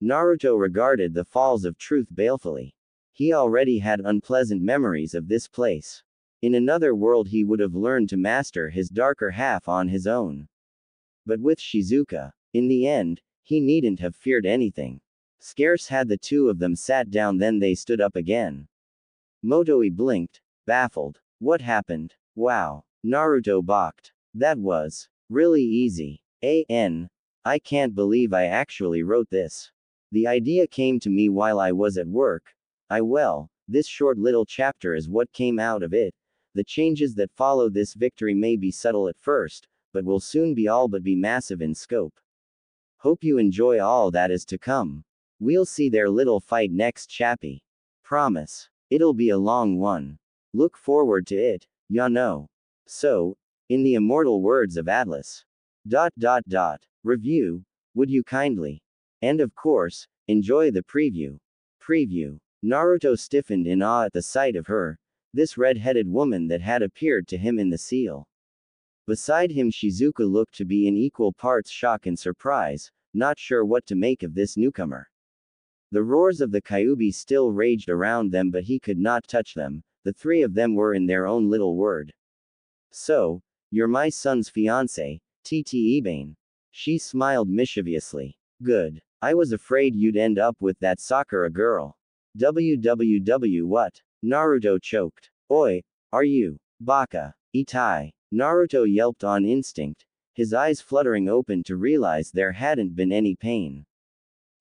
Naruto regarded the Falls of Truth balefully. He already had unpleasant memories of this place. In another world he would have learned to master his darker half on his own. But with Shizuka, in the end, he needn't have feared anything. Scarce had the two of them sat down than they stood up again. Motoi blinked, baffled. What happened? Wow. Naruto balked. That was really easy. I can't believe I actually wrote this. The idea came to me while I was at work. This short little chapter is what came out of it. The changes that follow this victory may be subtle at first, but will soon be all but be massive in scope. Hope you enjoy all that is to come. We'll see their little fight next, chappie. Promise. It'll be a long one. Look forward to it, ya know. So, in the immortal words of Atlas. Review, would you kindly? And of course, enjoy the preview. Preview. Naruto stiffened in awe at the sight of her, this red-headed woman that had appeared to him in the seal. Beside him Shizuka looked to be in equal parts shock and surprise, not sure what to make of this newcomer. The roars of the Kyuubi still raged around them, but he could not touch them. The three of them were in their own little word. So, you're my son's fiancé, Ibane. She smiled mischievously. Good. I was afraid you'd end up with that Sakura girl. What? Naruto choked. Oi, are you, baka, Itai? Naruto yelped on instinct, his eyes fluttering open to realize there hadn't been any pain.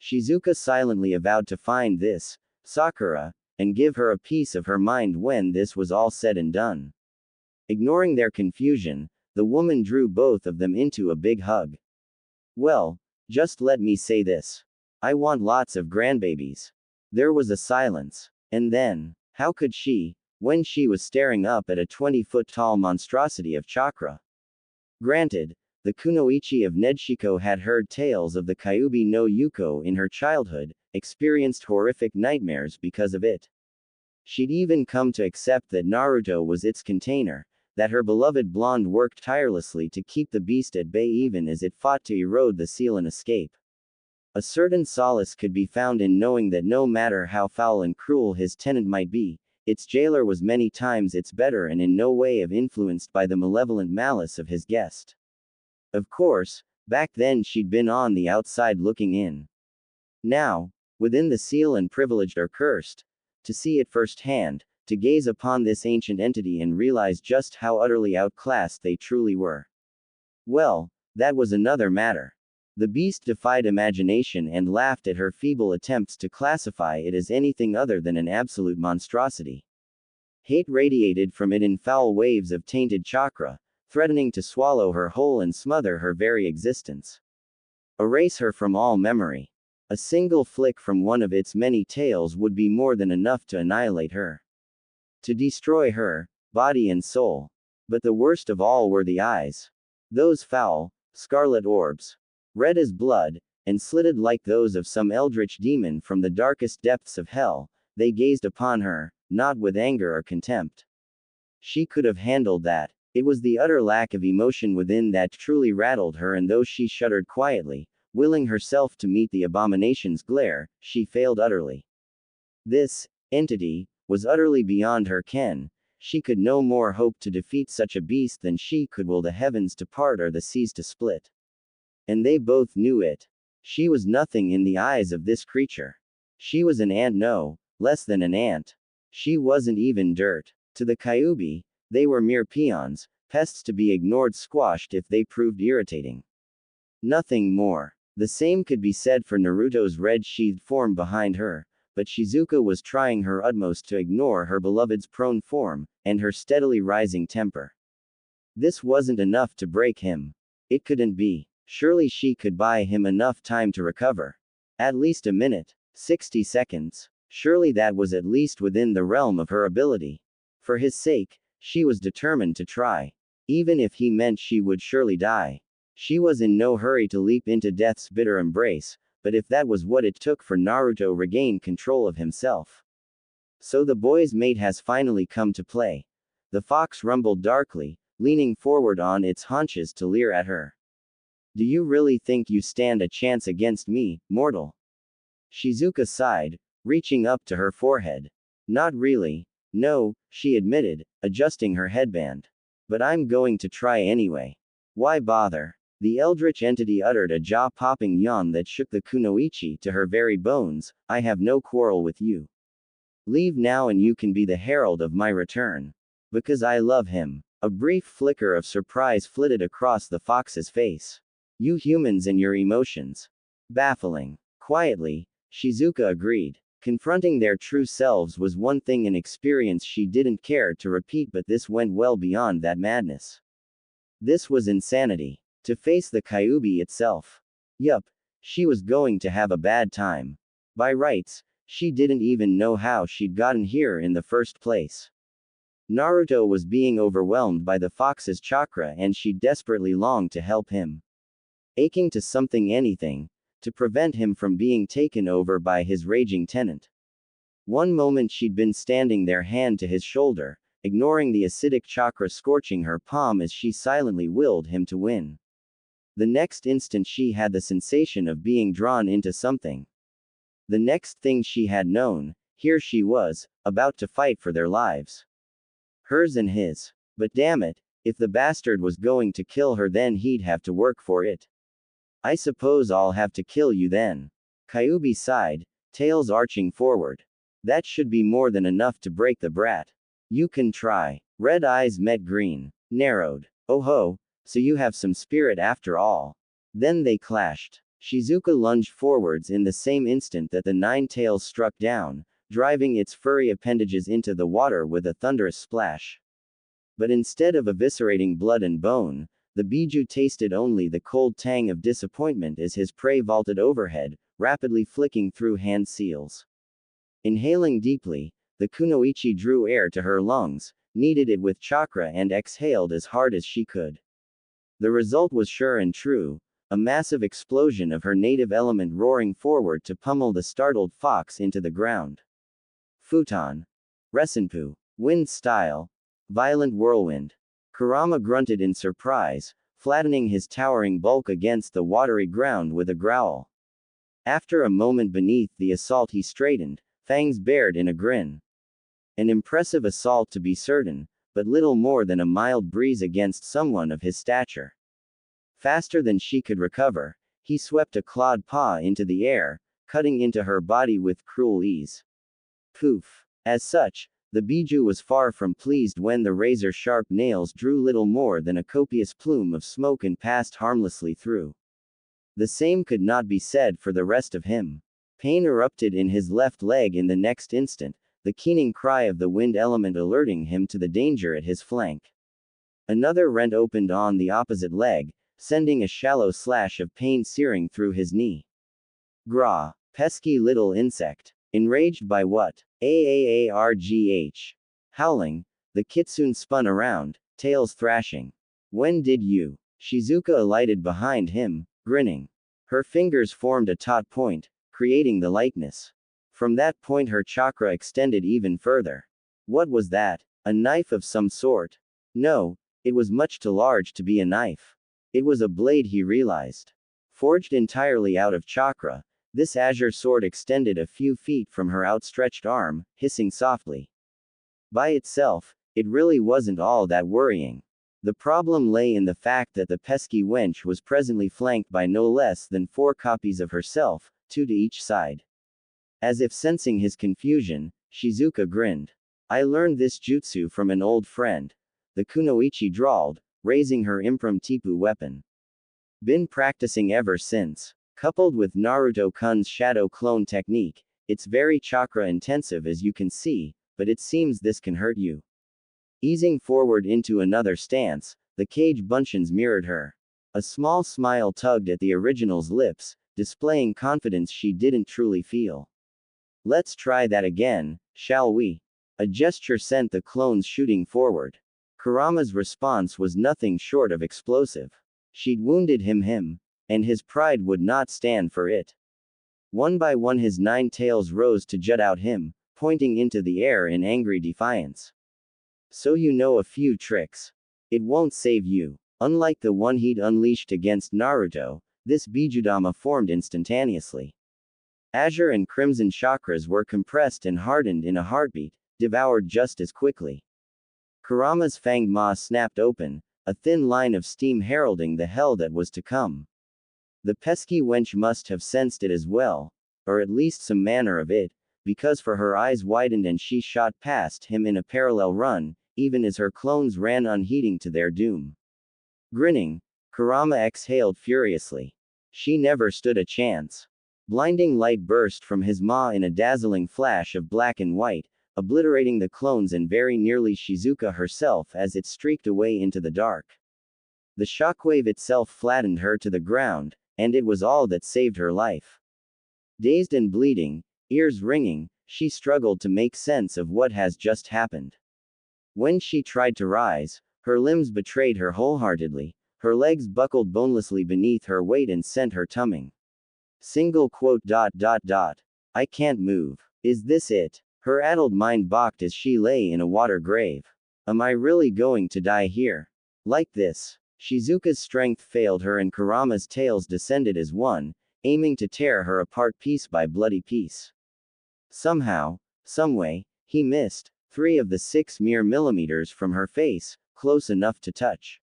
Shizuka silently avowed to find this, Sakura, and give her a piece of her mind when this was all said and done. Ignoring their confusion, the woman drew both of them into a big hug. Well, just let me say this. I want lots of grandbabies. There was a silence. And then, how could she, when she was staring up at a 20-foot-tall monstrosity of chakra? Granted, the kunoichi of Nedshiko had heard tales of the Kyuubi no Yuko in her childhood, experienced horrific nightmares because of it. She'd even come to accept that Naruto was its container, that her beloved blonde worked tirelessly to keep the beast at bay even as it fought to erode the seal and escape. A certain solace could be found in knowing that no matter how foul and cruel his tenant might be, its jailer was many times its better and in no way influenced by the malevolent malice of his guest. Of course, back then she'd been on the outside looking in. Now, within the seal and privileged or cursed, to see it firsthand, to gaze upon this ancient entity and realize just how utterly outclassed they truly were. Well, that was another matter. The beast defied imagination and laughed at her feeble attempts to classify it as anything other than an absolute monstrosity. Hate radiated from it in foul waves of tainted chakra, threatening to swallow her whole and smother her very existence. Erase her from all memory. A single flick from one of its many tails would be more than enough to annihilate her. To destroy her, body and soul. But the worst of all were the eyes. Those foul, scarlet orbs. Red as blood, and slitted like those of some eldritch demon from the darkest depths of hell, they gazed upon her, not with anger or contempt. She could have handled that. It was the utter lack of emotion within that truly rattled her, and though she shuddered quietly, willing herself to meet the abomination's glare, she failed utterly. This entity was utterly beyond her ken. She could no more hope to defeat such a beast than she could will the heavens to part or the seas to split. And they both knew it. She was nothing in the eyes of this creature. She was an ant, no, less than an ant. She wasn't even dirt. To the Kyuubi, they were mere peons, pests to be ignored, squashed if they proved irritating. Nothing more. The same could be said for Naruto's red-sheathed form behind her, but Shizuka was trying her utmost to ignore her beloved's prone form, and her steadily rising temper. This wasn't enough to break him. It couldn't be. Surely she could buy him enough time to recover. At least a minute. 60 seconds. Surely that was at least within the realm of her ability. For his sake, she was determined to try. Even if he meant she would surely die. She was in no hurry to leap into death's bitter embrace, but if that was what it took for Naruto regain control of himself. So the boy's mate has finally come to play. The fox rumbled darkly, leaning forward on its haunches to leer at her. Do you really think you stand a chance against me, mortal? Shizuka sighed, reaching up to her forehead. Not really. No, she admitted, adjusting her headband. But I'm going to try anyway. Why bother? The eldritch entity uttered a jaw-popping yawn that shook the kunoichi to her very bones. I have no quarrel with you. Leave now and you can be the herald of my return. Because I love him. A brief flicker of surprise flitted across the fox's face. You humans and your emotions. Baffling. Quietly, Shizuka agreed. Confronting their true selves was one thing, an experience she didn't care to repeat, but this went well beyond that madness. This was insanity. To face the Kyuubi itself. Yup, She was going to have a bad time. By rights, she didn't even know how she'd gotten here in the first place. Naruto was being overwhelmed by the fox's chakra and she desperately longed to help him. Aching to something anything, to prevent him from being taken over by his raging tenant. One moment she'd been standing there hand to his shoulder, ignoring the acidic chakra scorching her palm as she silently willed him to win. The next instant she had the sensation of being drawn into something. The next thing she had known, here she was, about to fight for their lives. Hers and his. But damn it, if the bastard was going to kill her then he'd have to work for it. I suppose I'll have to kill you then. Kyuubi sighed, tails arching forward. That should be more than enough to break the brat. You can try. Red eyes met green, narrowed. Oh ho, so you have some spirit after all. Then they clashed. Shizuka lunged forwards in the same instant that the nine tails struck down, driving its furry appendages into the water with a thunderous splash. But instead of eviscerating blood and bone, the Biju tasted only the cold tang of disappointment as his prey vaulted overhead, rapidly flicking through hand seals. Inhaling deeply, the kunoichi drew air to her lungs, kneaded it with chakra and exhaled as hard as she could. The result was sure and true, a massive explosion of her native element roaring forward to pummel the startled fox into the ground. Futon. Resenpu. Wind style. Violent whirlwind. Kurama grunted in surprise, flattening his towering bulk against the watery ground with a growl. After a moment beneath the assault he straightened, fangs bared in a grin. An impressive assault to be certain, but little more than a mild breeze against someone of his stature. Faster than she could recover, he swept a clawed paw into the air, cutting into her body with cruel ease. Poof. As such, the Biju was far from pleased when the razor-sharp nails drew little more than a copious plume of smoke and passed harmlessly through. The same could not be said for the rest of him. Pain erupted in his left leg in the next instant, the keening cry of the wind element alerting him to the danger at his flank. Another rent opened on the opposite leg, sending a shallow slash of pain searing through his knee. Gra. Pesky little insect. Enraged by what? Aargh. Howling, the kitsune spun around, tails thrashing. When did you? Shizuka alighted behind him, grinning. Her fingers formed a taut point, creating the likeness. From that point her chakra extended even further. What was that? A knife of some sort? No, it was much too large to be a knife. It was a blade, he realized. Forged entirely out of chakra, this azure sword extended a few feet from her outstretched arm, hissing softly. By itself, it really wasn't all that worrying. The problem lay in the fact that the pesky wench was presently flanked by no less than 4 copies of herself, 2 to each side. As if sensing his confusion, Shizuka grinned. I learned this jutsu from an old friend. The kunoichi drawled, raising her impromptu weapon. Been practicing ever since. Coupled with Naruto-kun's shadow clone technique, it's very chakra intensive as you can see, but it seems this can hurt you. Easing forward into another stance, the cage buncheons mirrored her. A small smile tugged at the original's lips, displaying confidence she didn't truly feel. Let's try that again, shall we? A gesture sent the clones shooting forward. Kurama's response was nothing short of explosive. She'd wounded him, and his pride would not stand for it. One by one his 9 tails rose to jut out him, pointing into the air in angry defiance. So you know a few tricks. It won't save you. Unlike the one he'd unleashed against Naruto, this Bijudama formed instantaneously. Azure and crimson chakras were compressed and hardened in a heartbeat, devoured just as quickly. Kurama's fanged maw snapped open, a thin line of steam heralding the hell that was to come. The pesky wench must have sensed it as well, or at least some manner of it, because for her eyes widened and she shot past him in a parallel run, even as her clones ran unheeding to their doom. Grinning, Kurama exhaled furiously. She never stood a chance. Blinding light burst from his maw in a dazzling flash of black and white, obliterating the clones and very nearly Shizuka herself as it streaked away into the dark. The shockwave itself flattened her to the ground, and it was all that saved her life. Dazed and bleeding, ears ringing, she struggled to make sense of what has just happened. When she tried to rise, her limbs betrayed her wholeheartedly, her legs buckled bonelessly beneath her weight and sent her tumbling. I can't move. Is this it? Her addled mind balked as she lay in a water grave. Am I really going to die here? Like this? Shizuka's strength failed her and Kurama's tails descended as one, aiming to tear her apart piece by bloody piece. Somehow, someway, he missed 3 of the 6 mere millimeters from her face, close enough to touch.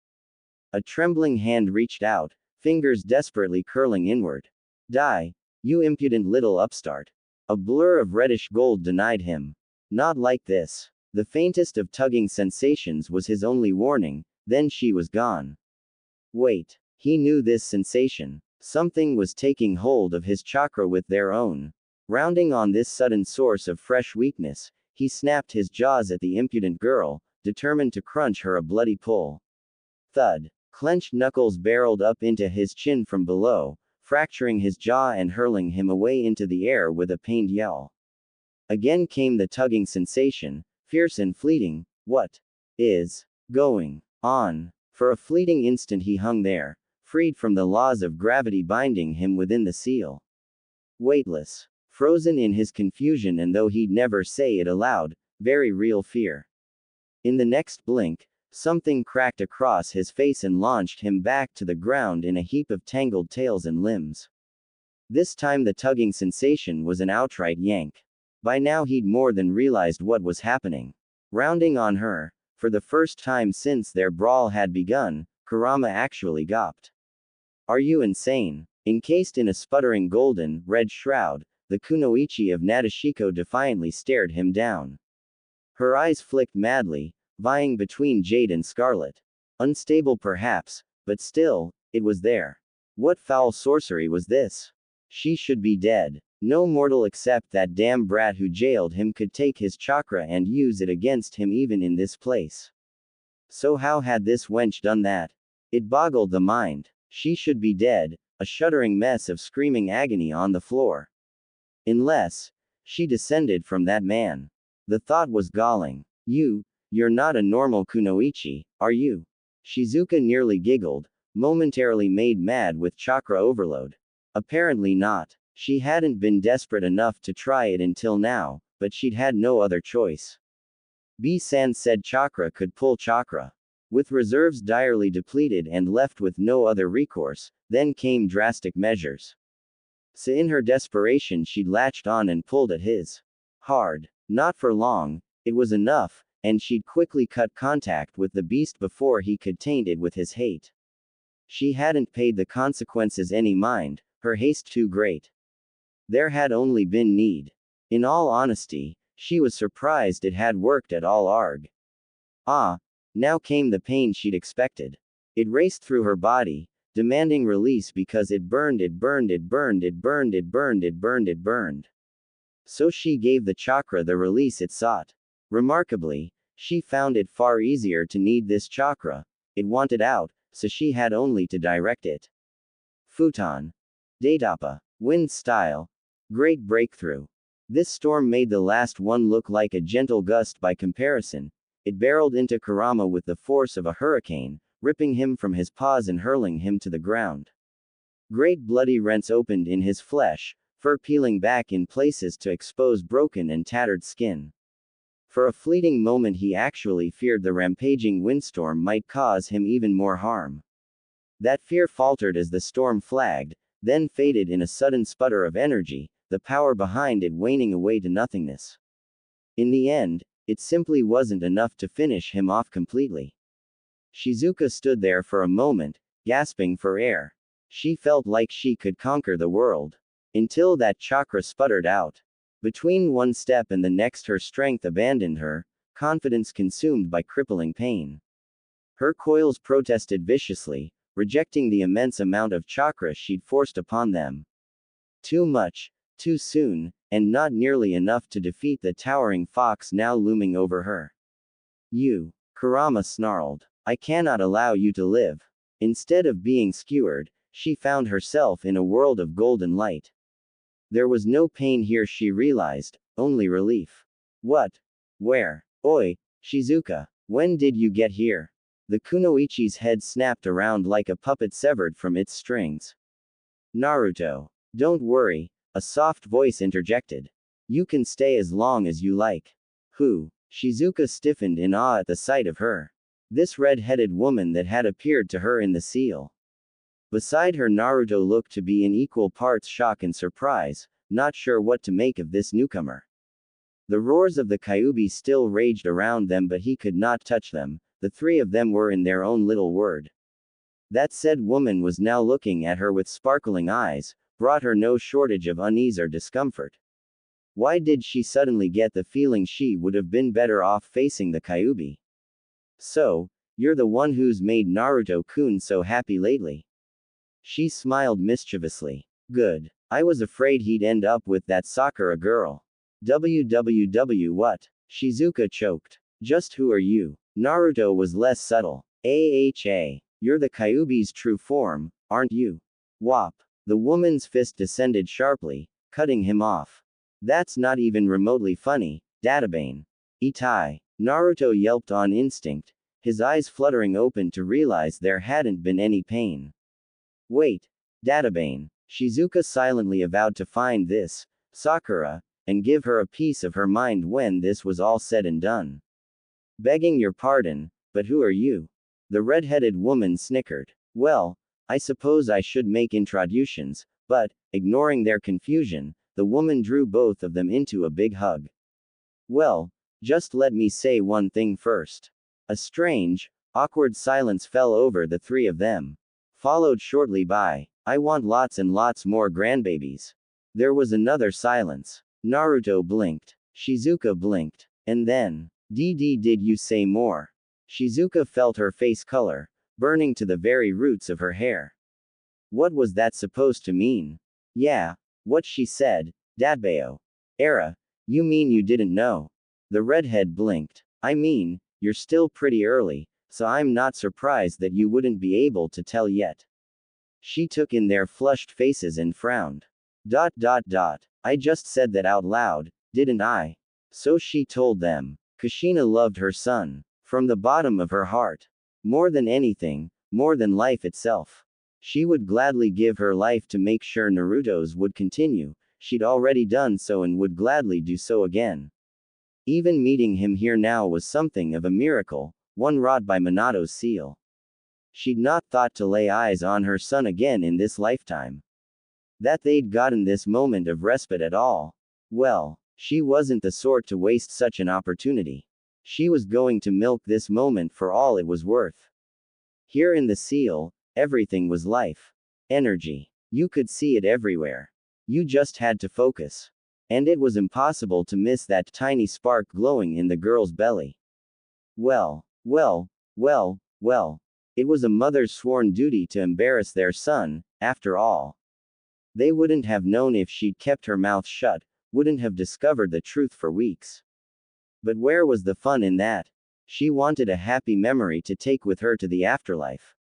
A trembling hand reached out, fingers desperately curling inward. Die, you impudent little upstart. A blur of reddish gold denied him. Not like this. The faintest of tugging sensations was his only warning, then she was gone. Wait. He knew this sensation. Something was taking hold of his chakra with their own. Rounding on this sudden source of fresh weakness, he snapped his jaws at the impudent girl, determined to crunch her a bloody pull. Thud. Clenched knuckles barreled up into his chin from below, fracturing his jaw and hurling him away into the air with a pained yell. Again came the tugging sensation, fierce and fleeting. What is going on? For a fleeting instant he hung there, freed from the laws of gravity binding him within the seal. Weightless. Frozen in his confusion, and though he'd never say it aloud, very real fear. In the next blink, something cracked across his face and launched him back to the ground in a heap of tangled tails and limbs. This time the tugging sensation was an outright yank. By now he'd more than realized what was happening. Rounding on her, for the first time since their brawl had begun, Kurama actually gawped. Are you insane? Encased in a sputtering golden, red shroud, the kunoichi of Nadeshiko defiantly stared him down. Her eyes flicked madly, vying between jade and scarlet. Unstable perhaps, but still, it was there. What foul sorcery was this? She should be dead. No mortal except that damn brat who jailed him could take his chakra and use it against him even in this place. So how had this wench done that? It boggled the mind. She should be dead, a shuddering mess of screaming agony on the floor. Unless she descended from that man. The thought was galling. You're not a normal kunoichi, are you? Shizuka nearly giggled, momentarily made mad with chakra overload. Apparently not. She hadn't been desperate enough to try it until now, but she'd had no other choice. B-san said chakra could pull chakra. With reserves direly depleted and left with no other recourse, then came drastic measures. So in her desperation she'd latched on and pulled at his. Hard. Not for long, it was enough, and she'd quickly cut contact with the beast before he could taint it with his hate. She hadn't paid the consequences any mind, her haste too great. There had only been need. In all honesty, she was surprised it had worked at all. Arg. Ah, now came the pain she'd expected. It raced through her body, demanding release because it burned. So she gave the chakra the release it sought. Remarkably, she found it far easier to need this chakra. It wanted out, so she had only to direct it. Futon. Datapa. Wind style. Great breakthrough. This storm made the last one look like a gentle gust by comparison. It barreled into Kurama with the force of a hurricane, ripping him from his paws and hurling him to the ground. Great bloody rents opened in his flesh, fur peeling back in places to expose broken and tattered skin. For a fleeting moment he actually feared the rampaging windstorm might cause him even more harm. That fear faltered as the storm flagged, then faded in a sudden sputter of energy, the power behind it waning away to nothingness. In the end, it simply wasn't enough to finish him off completely. Shizuka stood there for a moment, gasping for air. She felt like she could conquer the world. Until that chakra sputtered out. Between one step and the next her strength abandoned her, confidence consumed by crippling pain. Her coils protested viciously, rejecting the immense amount of chakra she'd forced upon them. Too much, too soon, and not nearly enough to defeat the towering fox now looming over her. Kurama snarled. I cannot allow you to live. Instead of being skewered, She found herself in a world of golden light. There was no pain here, she realized, only relief. What? Where? Oi, Shizuka, when did you get here? The kunoichi's head snapped around like a puppet severed from its strings. Naruto. Don't worry, a soft voice interjected. You can stay as long as you like. Who? Shizuka stiffened in awe at the sight of her. This red-headed woman that had appeared to her in the seal. Beside her, Naruto looked to be in equal parts shock and surprise, not sure what to make of this newcomer. The roars of the Kyuubi still raged around them, but he could not touch them. The three of them were in their own little world. That said woman was now looking at her with sparkling eyes, brought her no shortage of unease or discomfort. Why did she suddenly get the feeling she would have been better off facing the Kyuubi? So, you're the one who's made Naruto-kun so happy lately. She smiled mischievously. Good. I was afraid he'd end up with that Sakura girl. WWW what? Shizuka choked. Just who are you? Naruto was less subtle. AHA. You're the Kyuubi's true form, aren't you? Whop. The woman's fist descended sharply, cutting him off. That's not even remotely funny, Databane. Itai. Naruto yelped on instinct, his eyes fluttering open to realize there hadn't been any pain. Wait. Databane. Shizuka silently vowed to find this, Sakura, and give her a piece of her mind when this was all said and done. Begging your pardon, but who are you? The red-headed woman snickered. Well, I suppose I should make introductions, but, ignoring their confusion, the woman drew both of them into a big hug. Well, just let me say one thing first. A strange, awkward silence fell over the three of them. Followed shortly by, I want lots and lots more grandbabies. There was another silence. Naruto blinked. Shizuka blinked. And then, did you say more? Shizuka felt her face color, burning to the very roots of her hair. What was that supposed to mean? Yeah, what she said, Dadbao. Era, you mean you didn't know? The redhead blinked. I mean, you're still pretty early, so I'm not surprised that you wouldn't be able to tell yet. She took in their flushed faces and frowned. I just said that out loud, didn't I? So she told them. Kushina loved her son. From the bottom of her heart. More than anything, more than life itself. She would gladly give her life to make sure Naruto's would continue, she'd already done so and would gladly do so again. Even meeting him here now was something of a miracle, one wrought by Minato's seal. She'd not thought to lay eyes on her son again in this lifetime. That they'd gotten this moment of respite at all. Well, she wasn't the sort to waste such an opportunity. She was going to milk this moment for all it was worth. Here in the seal, everything was life. Energy. You could see it everywhere. You just had to focus. And it was impossible to miss that tiny spark glowing in the girl's belly. Well. It was a mother's sworn duty to embarrass their son, after all. They wouldn't have known if she'd kept her mouth shut, wouldn't have discovered the truth for weeks. But where was the fun in that? She wanted a happy memory to take with her to the afterlife.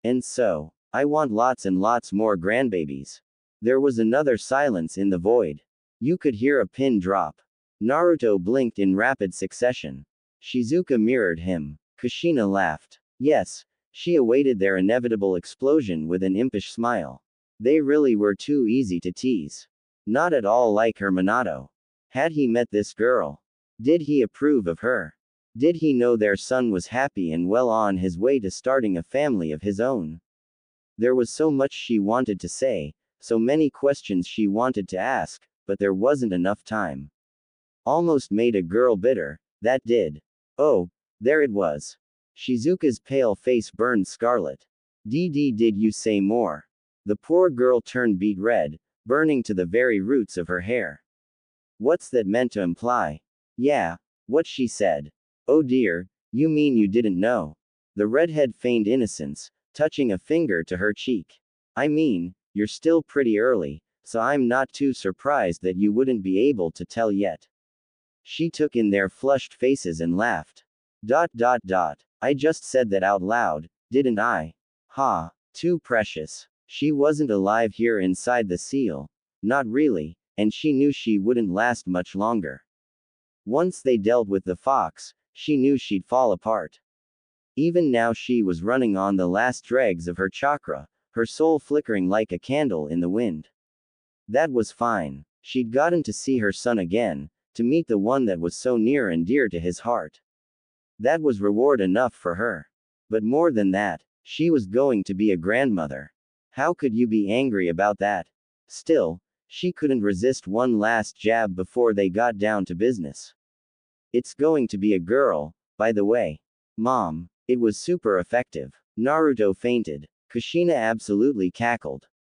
And so, I want lots and lots more grandbabies. There was another silence in the void. You could hear a pin drop. Naruto blinked in rapid succession. Shizuka mirrored him. Kushina laughed. Yes, she awaited their inevitable explosion with an impish smile. They really were too easy to tease. Not at all like her Minato. Had he met this girl? Did he approve of her? Did he know their son was happy and well on his way to starting a family of his own? There was so much she wanted to say, so many questions she wanted to ask, but there wasn't enough time. Almost made a girl bitter, that did. Oh, there it was. Shizuka's pale face burned scarlet. Did you say more? The poor girl turned beet red, burning to the very roots of her hair. What's that meant to imply? Yeah, what she said. Oh dear, you mean you didn't know? The redhead feigned innocence, touching a finger to her cheek. I mean, you're still pretty early, so I'm not too surprised that you wouldn't be able to tell yet. She took in their flushed faces and laughed. I just said that out loud, didn't I? Ha, too precious. She wasn't alive here inside the seal. Not really, and she knew she wouldn't last much longer. Once they dealt with the fox, she knew she'd fall apart. Even now she was running on the last dregs of her chakra, her soul flickering like a candle in the wind. That was fine. She'd gotten to see her son again, to meet the one that was so near and dear to his heart. That was reward enough for her. But more than that, she was going to be a grandmother. How could you be angry about that? Still, she couldn't resist one last jab before they got down to business. It's going to be a girl, by the way. Mom, it was super effective. Naruto fainted. Kushina absolutely cackled.